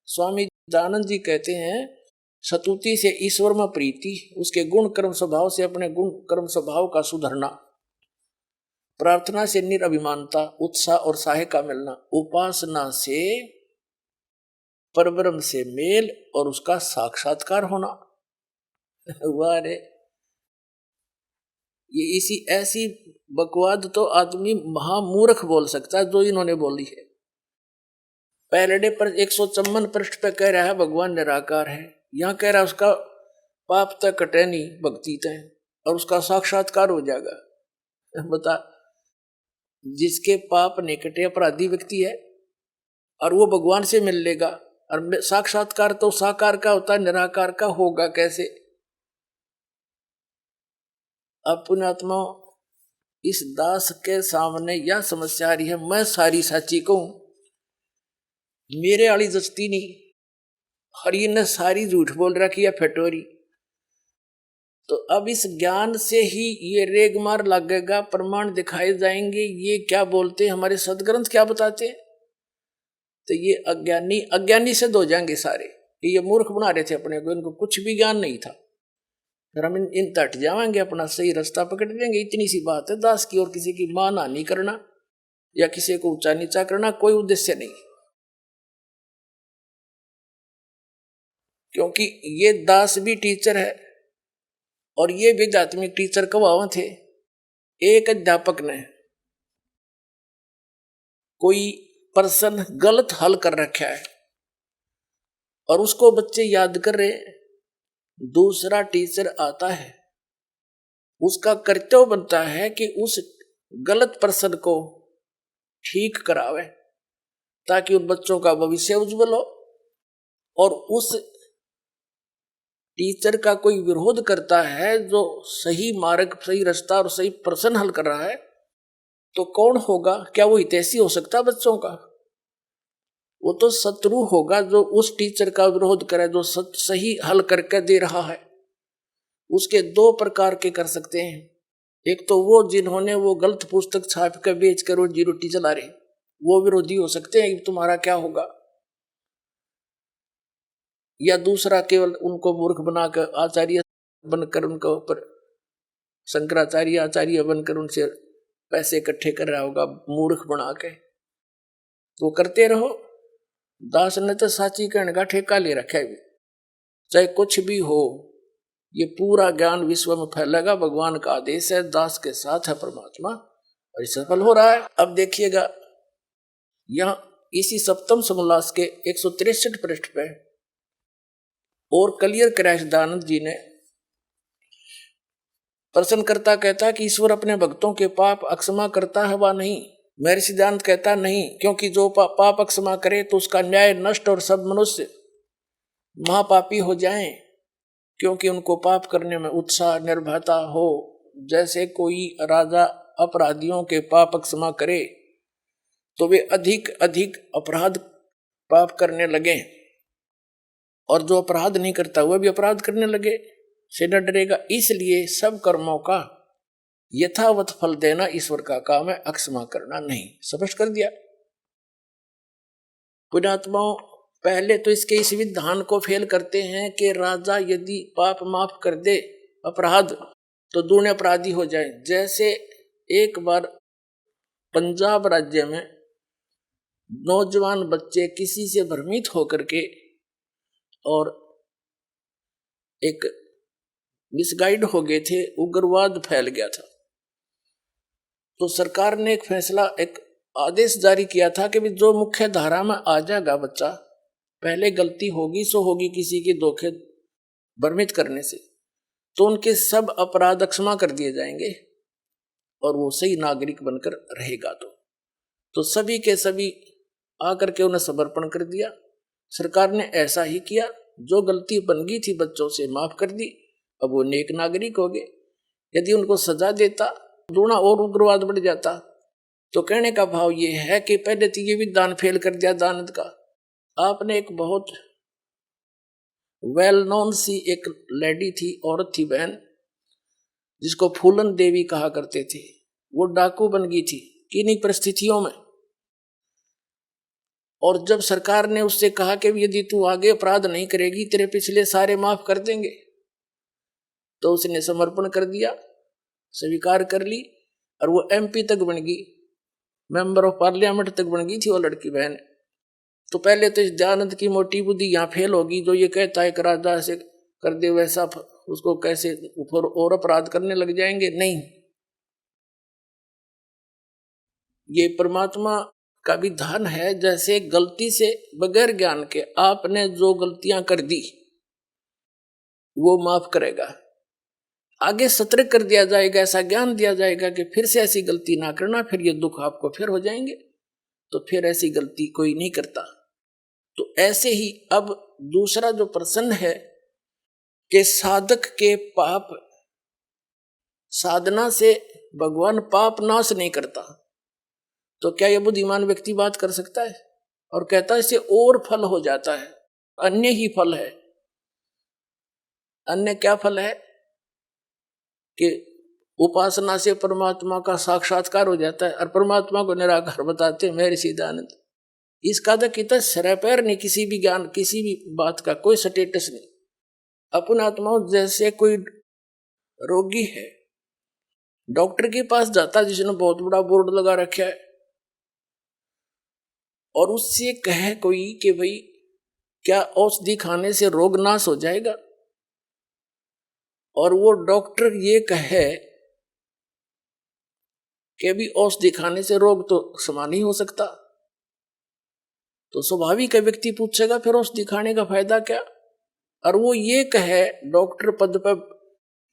स्वामी दयानंद जी कहते हैं स्तुति से ईश्वर में प्रीति, उसके गुण कर्म स्वभाव से अपने गुण कर्म स्वभाव का सुधरना, प्रार्थना से निरभिमानता उत्साह और साहे का मिलना, उपासना से परब्रह्म से मेल और उसका साक्षात्कार होना। वाह रे, ये इसी ऐसी बकवाद तो आदमी महामूर्ख बोल सकता है जो इन्होंने बोली है। पहले पर 154 पृष्ठ पे कह रहा है भगवान निराकार है, यहाँ कह रहा है उसका पाप तक कटे नहीं भक्ति तय और उसका साक्षात्कार हो जाएगा। बता, जिसके पाप नहीं कटे अपराधी व्यक्ति है और वो भगवान से मिल लेगा, और साक्षात्कार तो साकार का होता है, निराकार का होगा कैसे? अब पुण्यात्मा इस दास के सामने यह समस्या आ रही है, मैं सारी साची कहूं, मेरे वाली जस्ती नहीं, और ये ने सारी झूठ बोल रखी है फटोरी। तो अब इस ज्ञान से ही ये रेग मार लगेगा, प्रमाण दिखाए जाएंगे, ये क्या बोलते हमारे सदग्रंथ क्या बताते। तो ये अज्ञानी से हो जाएंगे सारे। ये मूर्ख बना रहे थे अपने को, इनको कुछ भी ज्ञान नहीं था। फिर हम इन तट जाएंगे, अपना सही रास्ता पकड़ लेंगे। इतनी सी बात है दास की, और किसी की मान हानि करना या किसी को ऊंचा नीचा करना कोई उद्देश्य नहीं, क्योंकि ये दास भी टीचर है और ये भी आध्यात्मिक टीचर कब थे। एक अध्यापक ने कोई प्रश्न गलत हल कर रखा है और उसको बच्चे याद कर रहे, दूसरा टीचर आता है, उसका कर्तव्य बनता है कि उस गलत प्रश्न को ठीक करावे ताकि उन बच्चों का भविष्य उज्जवल हो। और उस टीचर का कोई विरोध करता है जो सही मार्ग सही रास्ता और सही प्रश्न हल कर रहा है, तो कौन होगा? क्या वो हितैषी हो सकता है बच्चों का? वो तो शत्रु होगा जो उस टीचर का विरोध करे जो सही हल करके दे रहा है। उसके दो प्रकार के कर सकते हैं, एक तो वो जिन्होंने वो गलत पुस्तक छाप कर बेच कर रोजी रोटी चला रहे, वो विरोधी हो सकते हैं कि तुम्हारा क्या होगा। या दूसरा केवल उनको मूर्ख बनाकर आचार्य बनकर उनके ऊपर शंकराचार्य आचार्य बनकर उनसे पैसे इकट्ठे कर रहा होगा मूर्ख बना के। वो करते रहो। दास ने तो साची कहने का ठेका ले रखा है। चाहे कुछ भी हो, ये पूरा ज्ञान विश्व में फैलेगा। भगवान का आदेश है, दास के साथ है परमात्मा, और ये सफल हो रहा है। अब देखिएगा यहां इसी सप्तम समोल्लास के 163 पृष्ठ पे और क्लियर क्रैश दयानंद जी ने प्रश्नकर्ता कहता है कि ईश्वर अपने भक्तों के पाप अक्षमा करता है वा नहीं। महर्षि दयानंद कहता नहीं, क्योंकि जो पाप अक्षमा करे तो उसका न्याय नष्ट और सब मनुष्य महापापी हो जाएं, क्योंकि उनको पाप करने में उत्साह निर्भयता हो। जैसे कोई राजा अपराधियों के पाप क्षमा करे तो वे अधिक अधिक अपराध पाप करने लगे, और जो अपराध नहीं करता वह भी अपराध करने लगे से न डरेगा। इसलिए सब कर्मों का यथावत फल देना ईश्वर का काम है, अक्षमा करना नहीं। स्पष्ट कर दिया। पुण्यात्माओं, पहले तो इसके इस विधान को फेल करते हैं कि राजा यदि पाप माफ कर दे अपराध तो दूने अपराधी हो जाए। जैसे एक बार पंजाब राज्य में नौजवान बच्चे किसी से भ्रमित होकर के और एक मिसगाइड हो गए थे, उग्रवाद फैल गया था। तो सरकार ने एक फैसला, एक आदेश जारी किया था कि जो मुख्य धारा में आ जाएगा बच्चा, पहले गलती होगी सो होगी किसी के धोखे भ्रमित करने से, तो उनके सब अपराध क्षमा कर दिए जाएंगे और वो सही नागरिक बनकर रहेगा। तो सभी के सभी आकर के उन्हें समर्पण कर दिया। सरकार ने ऐसा ही किया, जो गलती बन गई थी बच्चों से माफ कर दी, अब वो नेक नागरिक हो गए। यदि उनको सजा देता दूना और उग्रवाद बढ़ जाता। तो कहने का भाव ये है कि पहले तो ये विधान फेल कर दिया दानद का। आपने एक बहुत वेल नोन सी एक लेडी थी, औरत थी, बहन, जिसको फूलन देवी कहा करते थे। वो डाकू बन गई थी किन्हीं परिस्थितियों में, और जब सरकार ने उससे कहा कि यदि तू आगे अपराध नहीं करेगी तेरे पिछले सारे माफ कर देंगे, तो उसने समर्पण कर दिया, स्वीकार कर ली, और वो एमपी तक बन गई, मेंबर ऑफ पार्लियामेंट तक बन गई थी वो लड़की बहन। तो पहले तो इस दयानंद की मोटी बुद्धि यहाँ फेल होगी, जो ये कहता है कि राजा से कर दे वैसा, उसको कैसे ऊपर और अपराध करने लग जाएंगे। नहीं, ये परमात्मा का विधान है। जैसे गलती से बगैर ज्ञान के आपने जो गलतियां कर दी वो माफ करेगा, आगे सतर्क कर दिया जाएगा, ऐसा ज्ञान दिया जाएगा कि फिर से ऐसी गलती ना करना, फिर ये दुख आपको फिर हो जाएंगे, तो फिर ऐसी गलती कोई नहीं करता। तो ऐसे ही अब दूसरा जो प्रश्न है कि साधक के पाप साधना से भगवान पाप नाश नहीं करता, तो क्या यह बुद्धिमान व्यक्ति बात कर सकता है और कहता है इससे और फल हो जाता है? अन्य ही फल है। अन्य क्या फल है कि उपासना से परमात्मा का साक्षात्कार हो जाता है, और परमात्मा को निराकार बताते हैं महर्षि दयानंद। इसका तो कितना सिर पैर नहीं, किसी भी ज्ञान किसी भी बात का कोई स्टेटस नहीं। अपन आत्माओं, जैसे कोई रोगी है, डॉक्टर के पास जाता जिसने बहुत बड़ा बोर्ड लगा रखा है, और उससे कहे कोई कि भाई क्या औषधि खाने से रोग नाश हो जाएगा, और वो डॉक्टर ये कहे कि भी औषधि खाने से रोग तो समा नहीं हो सकता, तो स्वाभाविक व्यक्ति पूछेगा फिर औषधि खाने का फायदा क्या। और वो ये कहे डॉक्टर पद पर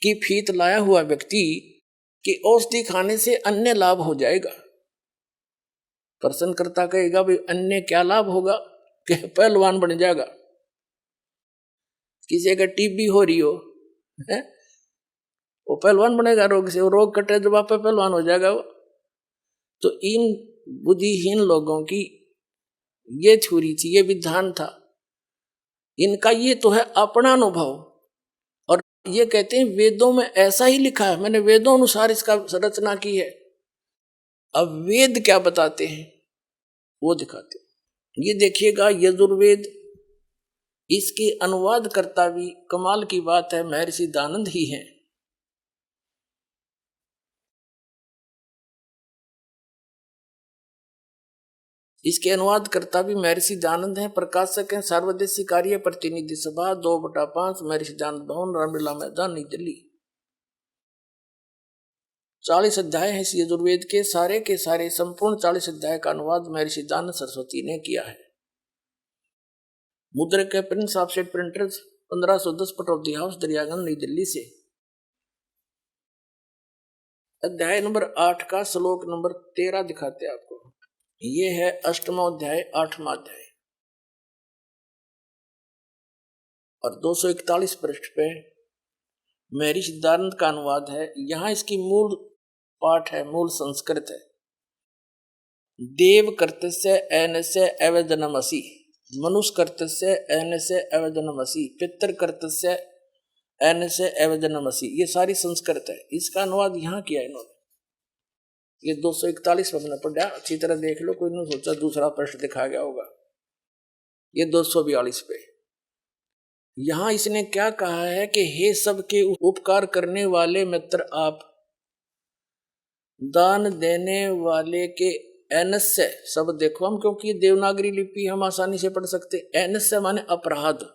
की फीत लाया हुआ व्यक्ति कि औषधि खाने से अन्य लाभ हो जाएगा। प्रश्नकर्ता कहेगा भाई अन्य क्या लाभ होगा? कि पहलवान बन जाएगा। किसी का टीबी हो रही हो है, वो पहलवान बनेगा रोग से, वो रोग कटे जब आप पहलवान हो जाएगा वो। तो इन बुद्धिहीन लोगों की ये थ्योरी थी, ये विधान था इनका। ये तो है अपना अनुभव, और ये कहते हैं वेदों में ऐसा ही लिखा है, मैंने वेदों अनुसार इसका रचना की है। अब वेद क्या बताते हैं वो दिखाते हैं। ये देखिएगा यजुर्वेद, इसके अनुवाद करता भी कमाल की बात है महर्षि दयानंद ही हैं। इसके अनुवाद करता भी महर्षि दयानंद हैं। प्रकाशक हैं सार्वदेशी कार्य प्रतिनिधि सभा 2/5 महर्षि दयानंद भवन रामलीला मैदान नई दिल्ली। 40 अध्याय हैं इस यजुर्वेद के सारे संपूर्ण 40 अध्याय का अनुवाद महर्षि दयानंद सरस्वती ने किया है। मुद्रक है Prince offset printers 1510 Pataudi house Daryaganj नई दिल्ली से। अध्याय नंबर 8 का श्लोक नंबर 13 दिखाते हैं आपको। ये है अष्टमा अध्याय 8वां अध्याय और 241 पृष्ठ पे महर्षि दयानंद का अनुवाद है। यहाँ इसकी मूल पाठ है, मूल संस्कृत है। देव कर्तस्य एनस्य अवदनमसि, मनुष्य कर्तस्य एनस्य अवदनमसि, पितर कर्तस्य एनस्य अवदनमसि, ये सारी संस्कृत है। इसका अनुवाद यहाँ किया इन्होंने। ये 241 में पढ़ा, अच्छी तरह देख लो, कोई नहीं सोचा दूसरा प्रश्न दिखा गया होगा। ये 242 पे यहां इसने क्या कहा है कि हे सबके उपकार करने वाले मित्र आप, दान देने वाले के एनस्य शब्द देखो हम, क्योंकि ये देवनागरी लिपि हम आसानी से पढ़ सकते। एनस्य माने अपराध,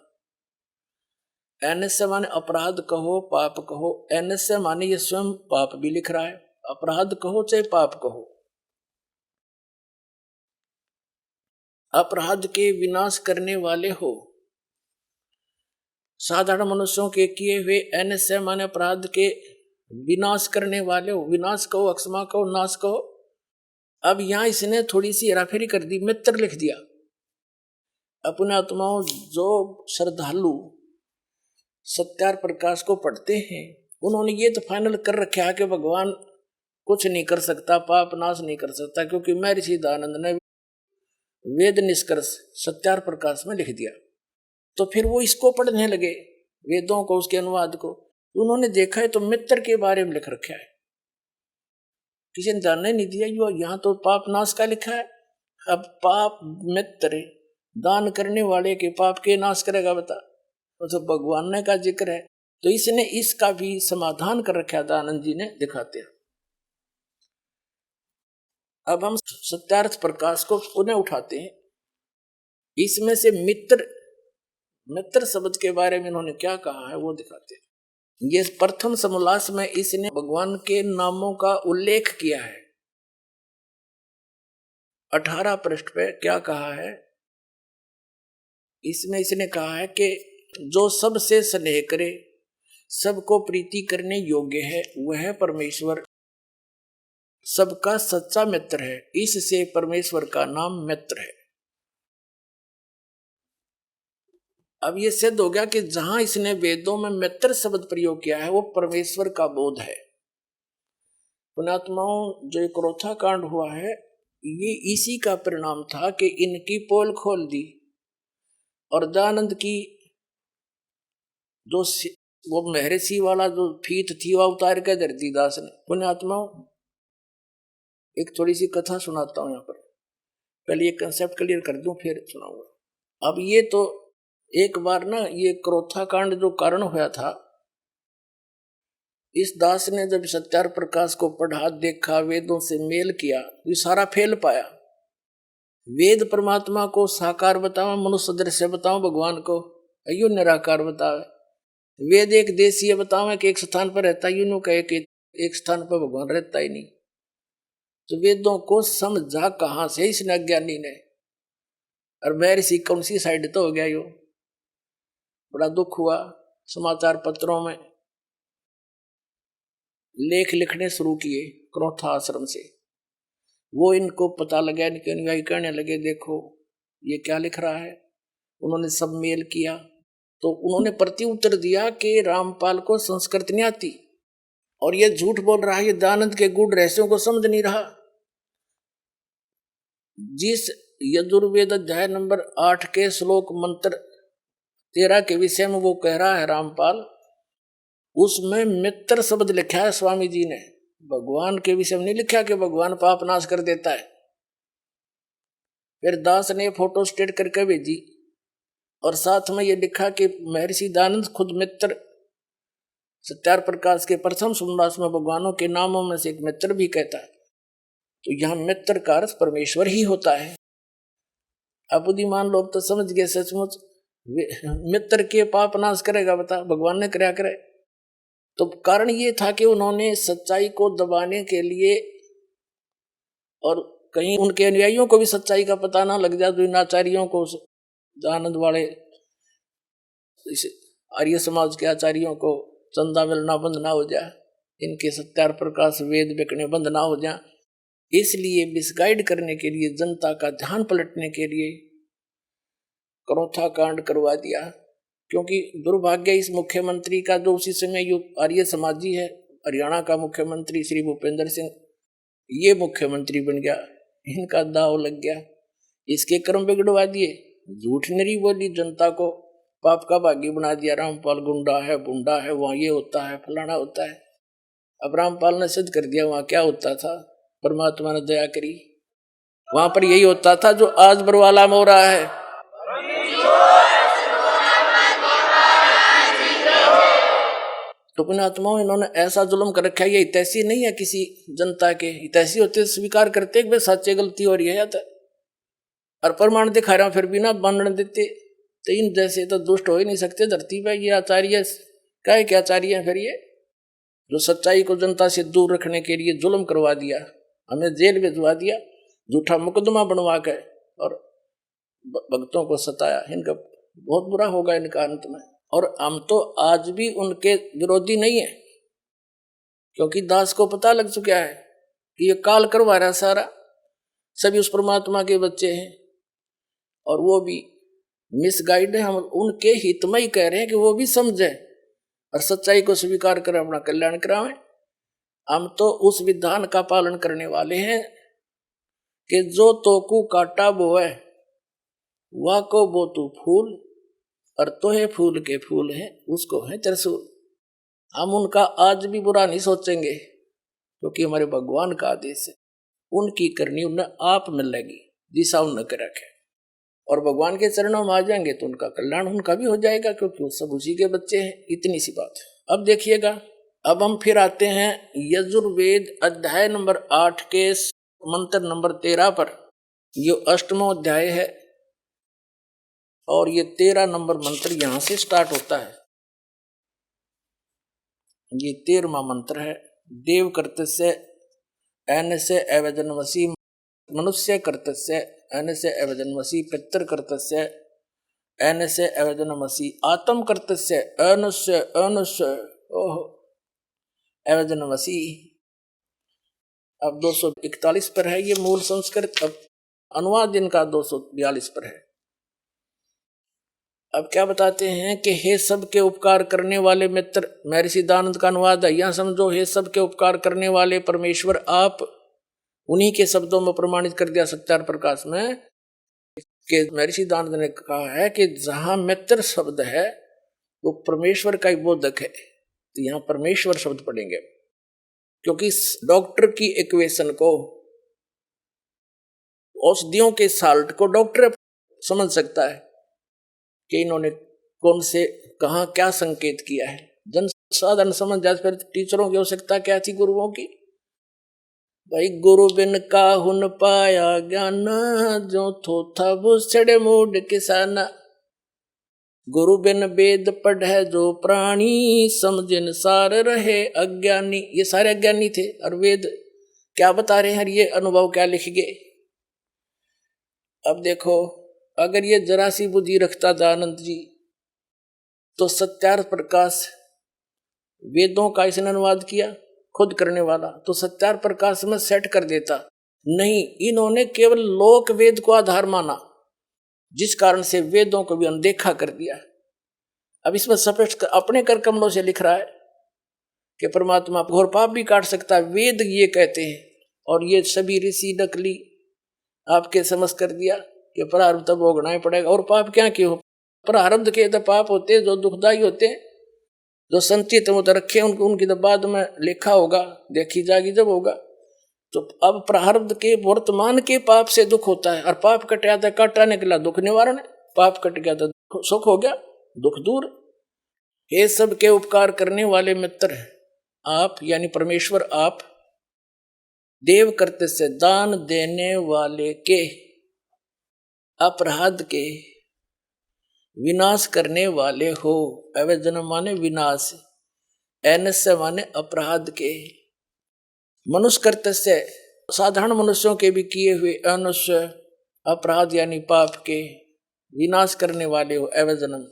एनस्य माने अपराध कहो पाप कहो, एनस्य माने ये स्वयं पाप भी लिख रहा है। अपराध कहो चाहे पाप कहो, अपराध के विनाश करने वाले हो, साधारण मनुष्यों के किए हुए। एनस्य माने अपराध के विनाश करने वाले हो, विनाश कहो, अक्षमा कहो, नाश कहो। अब यहां इसने थोड़ी सी हेराफेरी कर दी, मित्र लिख दिया। अपने आत्माओं जो श्रद्धालु सत्यार प्रकाश को पढ़ते हैं, उन्होंने ये तो फाइनल कर रखा है कि भगवान कुछ नहीं कर सकता, पाप नाश नहीं कर सकता, क्योंकि महर्षि दयानंद ने वेद निष्कर्ष सत्यार प्रकाश में लिख दिया। तो फिर वो इसको पढ़ने लगे, वेदों को, उसके अनुवाद को। उन्होंने देखा है तो मित्र के बारे में लिख रखा है, किसी ने ध्यान नहीं दिया। यहाँ तो पाप नाश का लिखा है। अब पाप मित्र, दान करने वाले के पाप के नाश करेगा बता, तो भगवान ने का जिक्र है। तो इसने इसका भी समाधान कर रखा दयानंद जी ने, दिखाते हैं। अब हम सत्यार्थ प्रकाश को पुनः उठाते हैं। इसमें से मित्र शब्द के बारे में इन्होंने क्या कहा है वो दिखाते हैं। ये प्रथम समोल्लास में इसने भगवान के नामों का उल्लेख किया है। 18 पृष्ठ पे क्या कहा है, इसमें इसने कहा है कि जो सबसे स्नेह करे, सबको प्रीति करने योग्य है, वह परमेश्वर सबका सच्चा मित्र है। इससे परमेश्वर का नाम मित्र है। अब ये सिद्ध हो गया कि जहां इसने वेदों में मित्र शब्द प्रयोग किया है वो परमेश्वर का बोध है। पुण्यात्माओं, जो क्रोथा कांड हुआ है ये इसी का परिणाम था कि इनकी पोल खोल दी और दयानंद की जो वो महर्षि वाला जो फीत थी वह उतार के धर दी दास ने। पुण्यात्माओं, एक थोड़ी सी कथा सुनाता हूं यहाँ पर। पहले ये कंसेप्ट क्लियर कर दूं फिर सुनाऊंगा। अब ये तो एक बार ना, ये क्रोथा कांड जो कारण हुआ था, इस दास ने जब सत्यार प्रकाश को पढ़ा, देखा, वेदों से मेल किया, ये सारा फेल पाया। वेद परमात्मा को साकार बताओ, मनुष्य दृश्य बताओ, भगवान को अयो निराकार बताओ। वेद एक देशीय बताओ कि एक स्थान पर रहता, यूं नो कहे कि एक स्थान पर भगवान रहता ही नहीं। तो वेदों को समझा कहां से इसने, अज्ञानी ने। और महर्षि कौन सी साइड तो हो गया यो। बड़ा दुख हुआ। समाचार पत्रों में लेख लिखने शुरू किए क्रोथा आश्रम से। वो इनको पता लगा, इनके अनुयायी कहने लगे देखो ये क्या लिख रहा है। उन्होंने सब मेल किया तो उन्होंने प्रति उत्तर दिया कि रामपाल को संस्कृत नहीं आती और ये झूठ बोल रहा है, ये दयानंद के गूढ़ रहस्यों को समझ नहीं रहा। जिस यजुर्वेद अध्याय नंबर 8 के श्लोक मंत्र 13 के विषय में वो कह रहा है रामपाल, उसमें मित्र शब्द लिखा है स्वामी जी ने, भगवान के विषय में नहीं लिखा कि भगवान पाप नाश कर देता है। फिर दास ने फोटो स्टेट करके भेजी और साथ में ये लिखा कि महर्षि दयानंद खुद मित्र, सत्यार प्रकाश के प्रथम समोल्लास में भगवानों के नामों में से एक मित्र भी कहता है। तो यहाँ मित्र का अर्थ परमेश्वर ही होता है। अब बुद्धिमान लोग तो समझ गए सचमुच मित्र के पाप नाश करेगा, बता भगवान ने क्या करे। तो कारण ये था कि उन्होंने सच्चाई को दबाने के लिए, और कहीं उनके अनुयायियों को भी सच्चाई का पता ना लग जाए, तो इन आचार्यों को, आनंद वाले इस आर्य समाज के आचार्यों को चंदा मिलना बंद ना हो जाए, इनके सत्यार प्रकाश वेद बिकने बंद ना हो जाए, इसलिए मिसगाइड करने के लिए, जनता का ध्यान पलटने के लिए करौथा कांड करवा दिया। क्योंकि दुर्भाग्य इस मुख्यमंत्री का, जो उसी समय यो आर्य समाजी है, हरियाणा का मुख्यमंत्री श्री भूपेंद्र सिंह, ये मुख्यमंत्री बन गया, इनका दाव लग गया, इसके कर्म बिगड़वा दिए, झूठ नरी बोली, जनता को पाप का भागी बना दिया। रामपाल गुंडा है, बुंडा है, वहां ये होता है, फलाना होता है। अब रामपाल ने सिद्ध कर दिया वहां क्या होता था, परमात्मा ने दया करी, वहां पर यही होता था जो आज बरवाला में हो रहा है। तो पुण्यात्माओं, इन्होंने ऐसा जुल्म कर रखा है, ये हितैषी नहीं है किसी जनता के, हितैषी होते स्वीकार करते कि भाई सच्चे गलती हो रही है, और प्रमाण दिखा रहा फिर भी ना मानने देते। तो इन जैसे तो दुष्ट हो ही नहीं सकते धरती पे। ये आचार्य क्या क्या आचार्य है फिर, ये जो सच्चाई को जनता से दूर रखने के लिए जुल्म करवा दिया, हमें जेल भिजवा दिया, झूठा मुकदमा बनवा के, और भक्तों को सताया, इनका बहुत बुरा होगा इनका अंत में। और हम तो आज भी उनके विरोधी नहीं है, क्योंकि दास को पता लग चुका है कि ये काल करवा रहा सारा, सभी उस परमात्मा के बच्चे हैं, और वो भी मिसगाइड है। हम उनके हित में ही कह रहे हैं कि वो भी समझे और सच्चाई को स्वीकार करें, अपना कल्याण करावें। हम तो उस विधान का पालन करने वाले हैं कि जो तोकू काटा बोए वाह को बो तू फूल, और तोहे फूल के फूल हैं उसको है त्रिशूल। हम उनका आज भी बुरा नहीं सोचेंगे, क्योंकि हमारे भगवान का आदेश है, उनकी करनी उन्हें आप मिलेगी दिशा उन कर रखे, और भगवान के चरणों में आ जाएंगे तो उनका कल्याण उनका भी हो जाएगा, क्योंकि वो सब उसी के बच्चे हैं। इतनी सी बात है। अब देखिएगा, अब हम फिर आते हैं यजुर्वेद अध्याय नंबर 8 के मंत्र नंबर 13 पर। ये 8वां अध्याय है, और ये 13 नंबर मंत्र यहां से स्टार्ट होता है। ये 13वां मंत्र है। देव कर्तस्य ऐनस्य एवजन्मसि, मनुष्य कर्तस्य ऐनस्य एवजन्मसि, पितृ कर्तस्य ऐनस्य एवजन्मसि, आत्म कर्तस्य ऐनस्य ऐनस्य एवजन्मसि। अब 241 पर है ये मूल संस्कृत, अब अनुवाद इनका 242 पर है। अब क्या बताते हैं कि हे सबके उपकार करने वाले मित्र, महर्षि दयानंद का अनुवाद है, यहां समझो, हे सबके उपकार करने वाले परमेश्वर आप, उन्हीं के शब्दों में प्रमाणित कर दिया सत्यार प्रकाश में कि महर्षि दयानंद ने कहा है कि जहां मित्र शब्द है वो परमेश्वर का ही बोधक है, तो यहां परमेश्वर शब्द पढ़ेंगे, क्योंकि डॉक्टर की इक्वेशन को, औषधियों के साल्ट को डॉक्टर समझ सकता है कि इन्होंने कौन से कहाँ क्या संकेत किया है। जन साधारण समझ जाए, फिर टीचरों की आवश्यकता क्या थी, गुरुओं की। भाई गुरु बिन काहुन पाया ज्ञान, जो थोथा बुछड़े मूड किसाना। गुरु बिन वेद पढ़े जो प्राणी, समझिन सार रहे अज्ञानी। ये सारे अज्ञानी थे, और वेद क्या बता रहे हैं, ये अनुभव क्या लिख गए। अब देखो, अगर ये जरा सी बुद्धि रखता दयानंद जी, तो सत्यार्थ प्रकाश वेदों का इसने अनुवाद किया खुद करने वाला, तो सत्यार्थ प्रकाश में सेट कर देता। नहीं, इन्होंने केवल लोक वेद को आधार माना, जिस कारण से वेदों को भी अनदेखा कर दिया। अब इसमें स्पष्ट अपने कर कमलों से लिख रहा है कि परमात्मा घोर पाप भी काट सकता है, वेद ये कहते हैं। और ये सभी ऋषि नकली आपके समझ कर दिया कि प्रारब्ध तो भोगना ही पड़ेगा। और पाप क्या क्यों, प्रारब्ध के तो पाप होते हैं जो दुखदायी होते हैं, जो संचित वो तो रखे उनकी तो बाद में लिखा होगा, देखी जाएगी जब होगा। तो अब प्रारब्ध के वर्तमान के पाप से दुख होता है, और पाप कट गया था, काटा निकला दुख निवारण है, पाप कट गया तो सुख हो गया, दुख दूर। ये सब के उपकार करने वाले मित्र आप, यानी परमेश्वर आप, देव कर्तस्य दान देने वाले के, अपराध के विनाश करने वाले हो। अवजनम माने विनाश, एनस्य माने अपराध के, मनुष्य कृत्य से साधारण मनुष्यों के भी किए हुए अनुष्य अपराध यानी पाप के विनाश करने वाले हो। अवजनम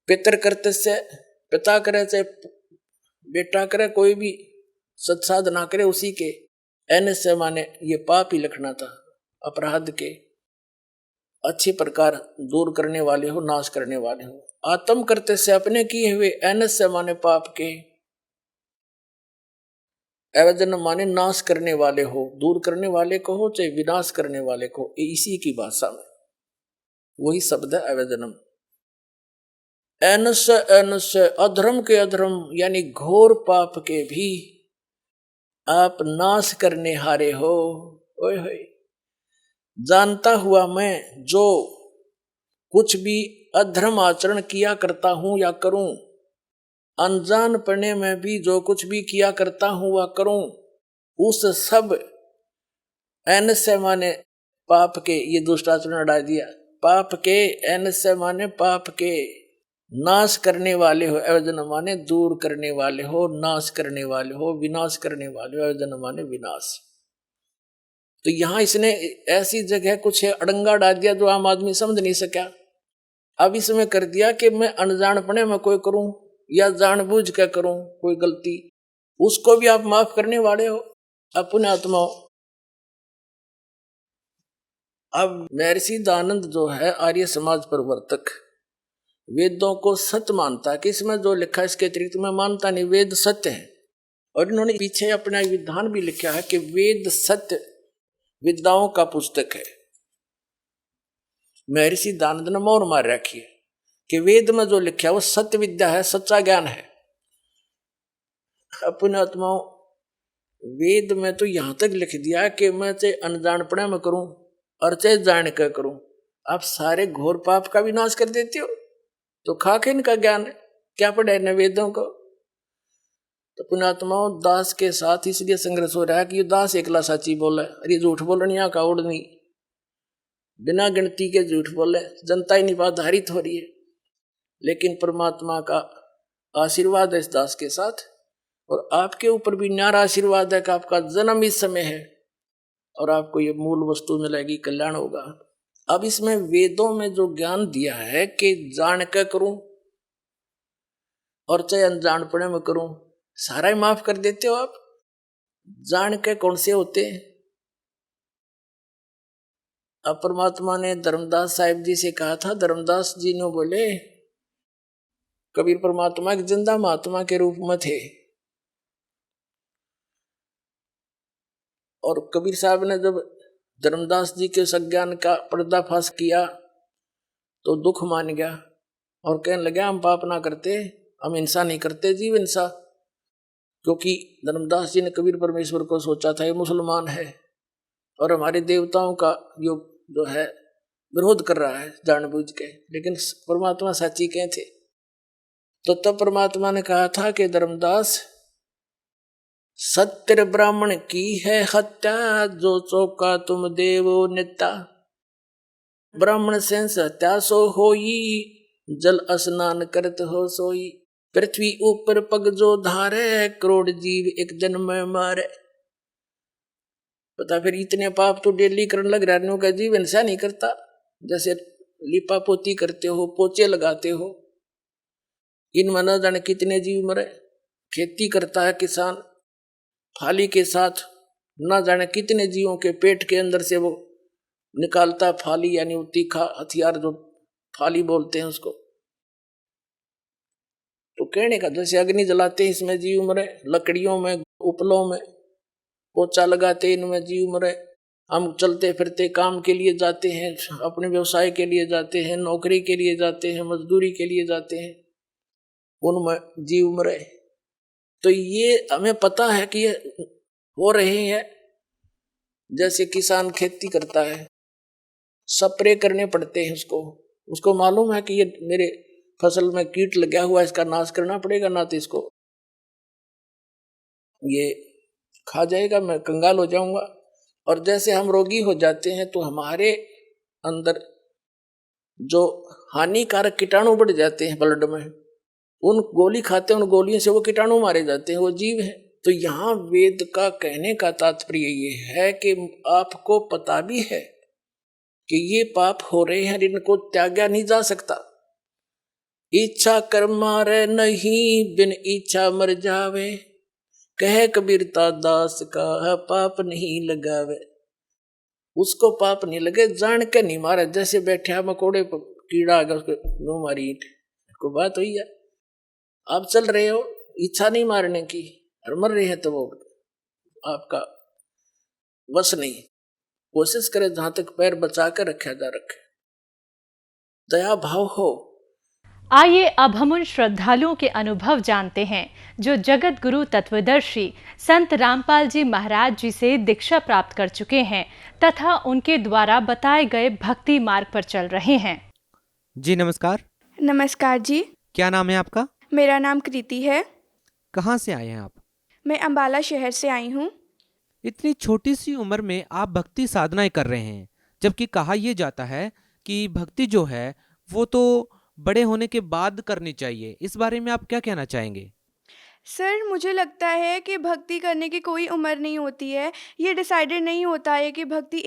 पितर कृत्य से, पिता करे चाहे बेटा करे, कोई भी सत्साध ना करे उसी के, एनस्य माने ये पाप ही लिखना था, अपराध के अच्छी प्रकार दूर करने वाले हो, नाश करने वाले हो। आत्म करते से अपने किए हुए, एनस्य माने पाप के, अवजन माने नाश करने वाले हो, दूर करने वाले को हो चाहे विनाश करने वाले को, इसी की भाषा में वही शब्द है अवजनम। एनस्य एनस्य अधर्म के अधर्म यानी घोर पाप के भी आप नाश करने हारे हो। ओए होए, जानता हुआ मैं जो कुछ भी अधर्म आचरण किया करता हूं या करूं, अनजान पड़ने में भी जो कुछ भी किया करता हूं वह करूं, उस सब एनस्य माने पाप के, ये दुष्टाचरण हटा दिया, पाप के एनस्य माने पाप के नाश करने वाले हो। अवजन माने दूर करने वाले हो, नाश करने वाले हो, विनाश करने वाले हो। अवजन माने विनाश। तो यहां इसने ऐसी जगह कुछ अड़ंगा डाल दिया जो आम आदमी समझ नहीं सका। अब इसमें कर दिया कि मैं अनजानपने में कोई करूं या जानबूझ कर करूं कोई गलती, उसको भी आप माफ करने वाले हो अपने आत्माओं। अब महर्षि दयानंद जो है आर्य समाज प्रवर्तक, वेदों को सत्य मानता है कि इसमें जो लिखा है इसके अतिरिक्त मैं मानता नहीं, वेद सत्य है। और इन्होंने पीछे अपना विधान भी लिखा है कि वेद सत्य विद्याओं का पुस्तक है। महर्षि दयानंद ने मोहर मार रखी है कि वेद में जो लिखा है वो सत्य विद्या है, सच्चा ज्ञान है। अपने आत्माओं, वेद में तो यहां तक लिख दिया है कि मैं चाहे अनजानपणे में करूं और चाहे जान कर करूं, आप सारे घोर पाप का विनाश कर देते हो। तो खाके इनका ज्ञान है, क्या पढ़े न वेदों को। तो पुण्यात्माओं, दास के साथ इसलिए संघर्ष हो रहा है कि ये दास एकला साची बोले और ये झूठ बोलने का उड़ नहीं, बिना गिनती के झूठ बोले, जनता ही निराधारित हो रही है। लेकिन परमात्मा का आशीर्वाद है इस दास के साथ, और आपके ऊपर भी न्यारा आशीर्वाद है कि आपका जन्म इस समय है और आपको ये मूल वस्तु मिलेगी, कल्याण होगा। अब इसमें वेदों में जो ज्ञान दिया है कि जान कर करूं और चाहे अनजानपणे में करूं, सारा ही माफ कर देते हो आप। जान के कौन से होते हैं? अब परमात्मा ने धर्मदास साहिब जी से कहा था, धर्मदास जी ने बोले कबीर परमात्मा एक जिंदा महात्मा के रूप में थे, और कबीर साहब ने जब धर्मदास जी के सज्ञान का पर्दाफाश किया तो दुख मान गया और कहने लगा हम पाप ना करते, हम हिंसा नहीं करते, जीव हिंसा। क्योंकि धर्मदास जी ने कबीर परमेश्वर को सोचा था ये मुसलमान है और हमारे देवताओं का जो है विरोध कर रहा है जानबूझ के, लेकिन परमात्मा साची कहे थे। तो तब परमात्मा ने कहा था कि धर्मदास, सत्य ब्राह्मण की है हत्या, जो चौका तुम देवो नेता। ब्राह्मण से हत्या सो होई, जल स्नान करत हो सोई। पृथ्वी ऊपर पग जो धारे, करोड़ जीव एक जन्म में मारे। पता फिर इतने पाप तो डेली करने लग रहा है, जीव हिंसा नहीं करता। जैसे लिपा पोती करते हो, पोचे लगाते हो, इनमें न जाने कितने जीव मरे। खेती करता है किसान, फाली के साथ न जाने कितने जीवों के पेट के अंदर से वो निकालता फाली, यानी वो तीखा हथियार जो फाली बोलते हैं उसको। तो कहने का जैसे अग्नि जलाते हैं इसमें जीव मरे, लकड़ियों में उपलों में पोचा लगाते इनमें जीव मरे। हम चलते फिरते काम के लिए जाते हैं, अपने व्यवसाय के लिए जाते हैं, नौकरी के लिए जाते हैं, मजदूरी के लिए जाते हैं, उनमें जीव मरे। तो ये हमें पता है कि ये हो रहे हैं। जैसे किसान खेती करता है, स्प्रे करने पड़ते हैं उसको मालूम है कि ये मेरे फसल में कीट लगा हुआ है, इसका नाश करना पड़ेगा, ना तो इसको ये खा जाएगा, मैं कंगाल हो जाऊंगा। और जैसे हम रोगी हो जाते हैं तो हमारे अंदर जो हानिकारक कीटाणु बढ़ जाते हैं ब्लड में, उन गोली खाते हैं, उन गोलियों से वो कीटाणु मारे जाते हैं, वो जीव है। तो यहाँ वेद का कहने का तात्पर्य ये है कि आपको पता भी है कि ये पाप हो रहे हैं, इनको त्यागा नहीं जा सकता। इच्छा कर्म मारे नहीं, बिन इच्छा मर जावे, कह कबीरता दास का पाप नहीं लगावे। उसको पाप नहीं लगे, जान के नहीं मारे। जैसे बैठा मकोड़े पर कीड़ा आ गया, उसको नो मारी ईंट, को बात हुई है। आप चल रहे हो, इच्छा नहीं मारने की, और मर रहे हैं तो वो आपका वश नहीं। कोशिश करें जहां तक पैर बचा कर रखा जा रखे, दया भाव हो। आइए अब हम उन श्रद्धालुओं के अनुभव जानते हैं जो जगत गुरु तत्वदर्शी संत रामपाल जी महाराज जी से दीक्षा प्राप्त कर चुके हैं तथा उनके द्वारा बताए गए भक्ति मार्ग पर चल रहे हैं। जी नमस्कार। नमस्कार जी। क्या नाम है आपका? मेरा नाम कृति है। कहाँ से आए हैं आप? मैं अंबाला शहर से आई हूँ। इतनी छोटी सी उम्र में आप भक्ति साधनाएं कर रहे हैं, जबकि कहा यह जाता है कि भक्ति जो है वो तो बड़े होने के बाद करनी चाहिए। इस बारे में आप क्या कहना चाहेंगे? सर, मुझे लगता है कि भक्ति करने की कोई उम्र नहीं होती है। ये डिसाइडेड नहीं होता है कि भक्ति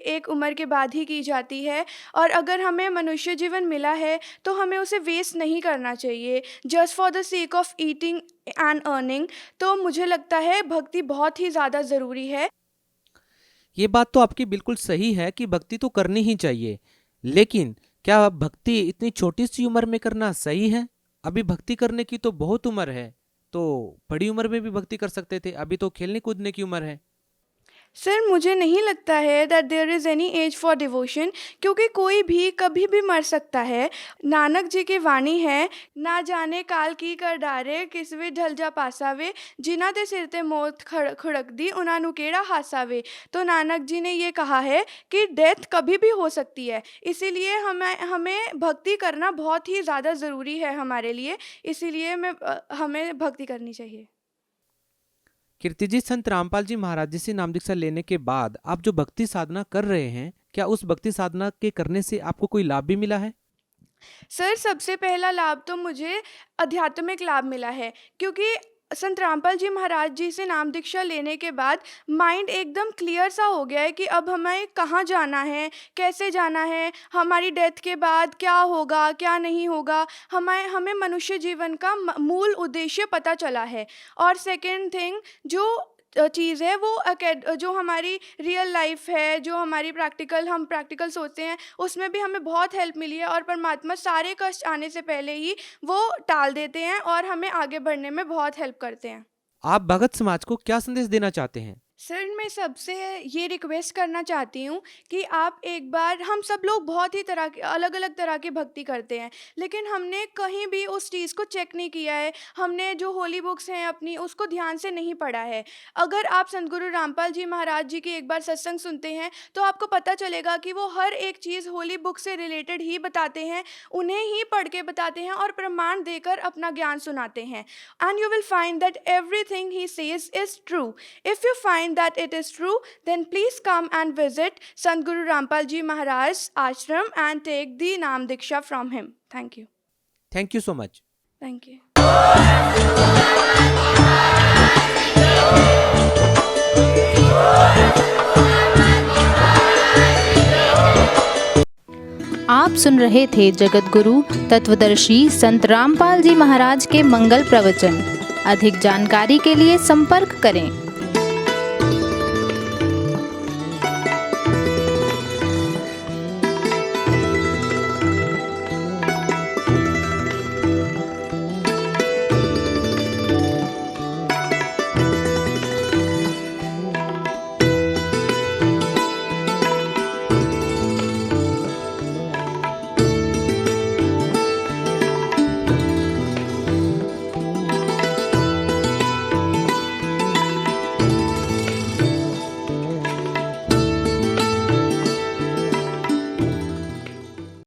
एक उम्र के बाद ही की जाती है। और अगर हमें मनुष्य जीवन मिला है तो हमें उसे वेस्ट नहीं करना चाहिए just for the sake of eating and earning. तो मुझे लगता है भक्ति बहुत ही ज़्यादा ज़रूरी है। ये बात तो आपकी बिल्कुल सही है कि भक्ति तो करनी ही चाहिए, लेकिन क्या भक्ति इतनी छोटी सी उम्र में करना सही है? अभी भक्ति करने की तो बहुत उम्र है, तो बड़ी उम्र में भी भक्ति कर सकते थे। अभी तो खेलने कूदने की उम्र है। सर, मुझे नहीं लगता है that there is any age for devotion, क्योंकि कोई भी कभी भी मर सकता है। नानक जी की वाणी है, ना जाने काल की कर डारे, किस वे ढल जा पासावे, जिन्हां दे सिर ते मौत खड़क दी, उन्हां नू केड़ा हासावे। तो नानक जी ने ये कहा है कि डेथ कभी भी हो सकती है, इसीलिए हमें भक्ति करना बहुत ही ज़्यादा ज़रूरी है हमारे लिए। इसीलिए हमें भक्ति करनी चाहिए। कीर्ति जी, संत रामपाल जी महाराज जी से नाम दीक्षा लेने के बाद आप जो भक्ति साधना कर रहे हैं, क्या उस भक्ति साधना के करने से आपको कोई लाभ भी मिला है? सर, सबसे पहला लाभ तो मुझे आध्यात्मिक लाभ मिला है, क्योंकि संत रामपाल जी महाराज जी से नाम दीक्षा लेने के बाद माइंड एकदम क्लियर सा हो गया है कि अब हमें कहाँ जाना है, कैसे जाना है, हमारी डेथ के बाद क्या होगा, क्या नहीं होगा। हमें मनुष्य जीवन का मूल उद्देश्य पता चला है। और सेकंड थिंग, जो चीज़ है वो जो हमारी रियल लाइफ है, जो हमारी हम प्रैक्टिकल सोचते हैं, उसमें भी हमें बहुत हेल्प मिली है। और परमात्मा सारे कष्ट आने से पहले ही वो टाल देते हैं और हमें आगे बढ़ने में बहुत हेल्प करते हैं। आप भगत समाज को क्या संदेश देना चाहते हैं? सर, मैं सबसे ये रिक्वेस्ट करना चाहती हूँ कि आप एक बार, हम सब लोग बहुत ही अलग अलग तरह की भक्ति करते हैं, लेकिन हमने कहीं भी उस चीज़ को चेक नहीं किया है। हमने जो होली बुक्स हैं अपनी, उसको ध्यान से नहीं पढ़ा है। अगर आप संत गुरु रामपाल जी महाराज जी की एक बार सत्संग सुनते हैं तो आपको पता चलेगा कि वो हर एक चीज़ होली बुक से रिलेटेड ही बताते हैं, उन्हें ही पढ़ के बताते हैं और प्रमाण देकर अपना ज्ञान सुनाते हैं। And you will find that everything he says is true. If you find that it is true, then please come and visit Sant Guru Rampal Ji Maharaj ashram and take the Naam Diksha from him. Thank you. Thank you so much. Thank you. आप सुन रहे थे जगत गुरु तत्वदर्शी संत रामपाल जी महाराज के मंगल प्रवचन। अधिक जानकारी के लिए संपर्क करें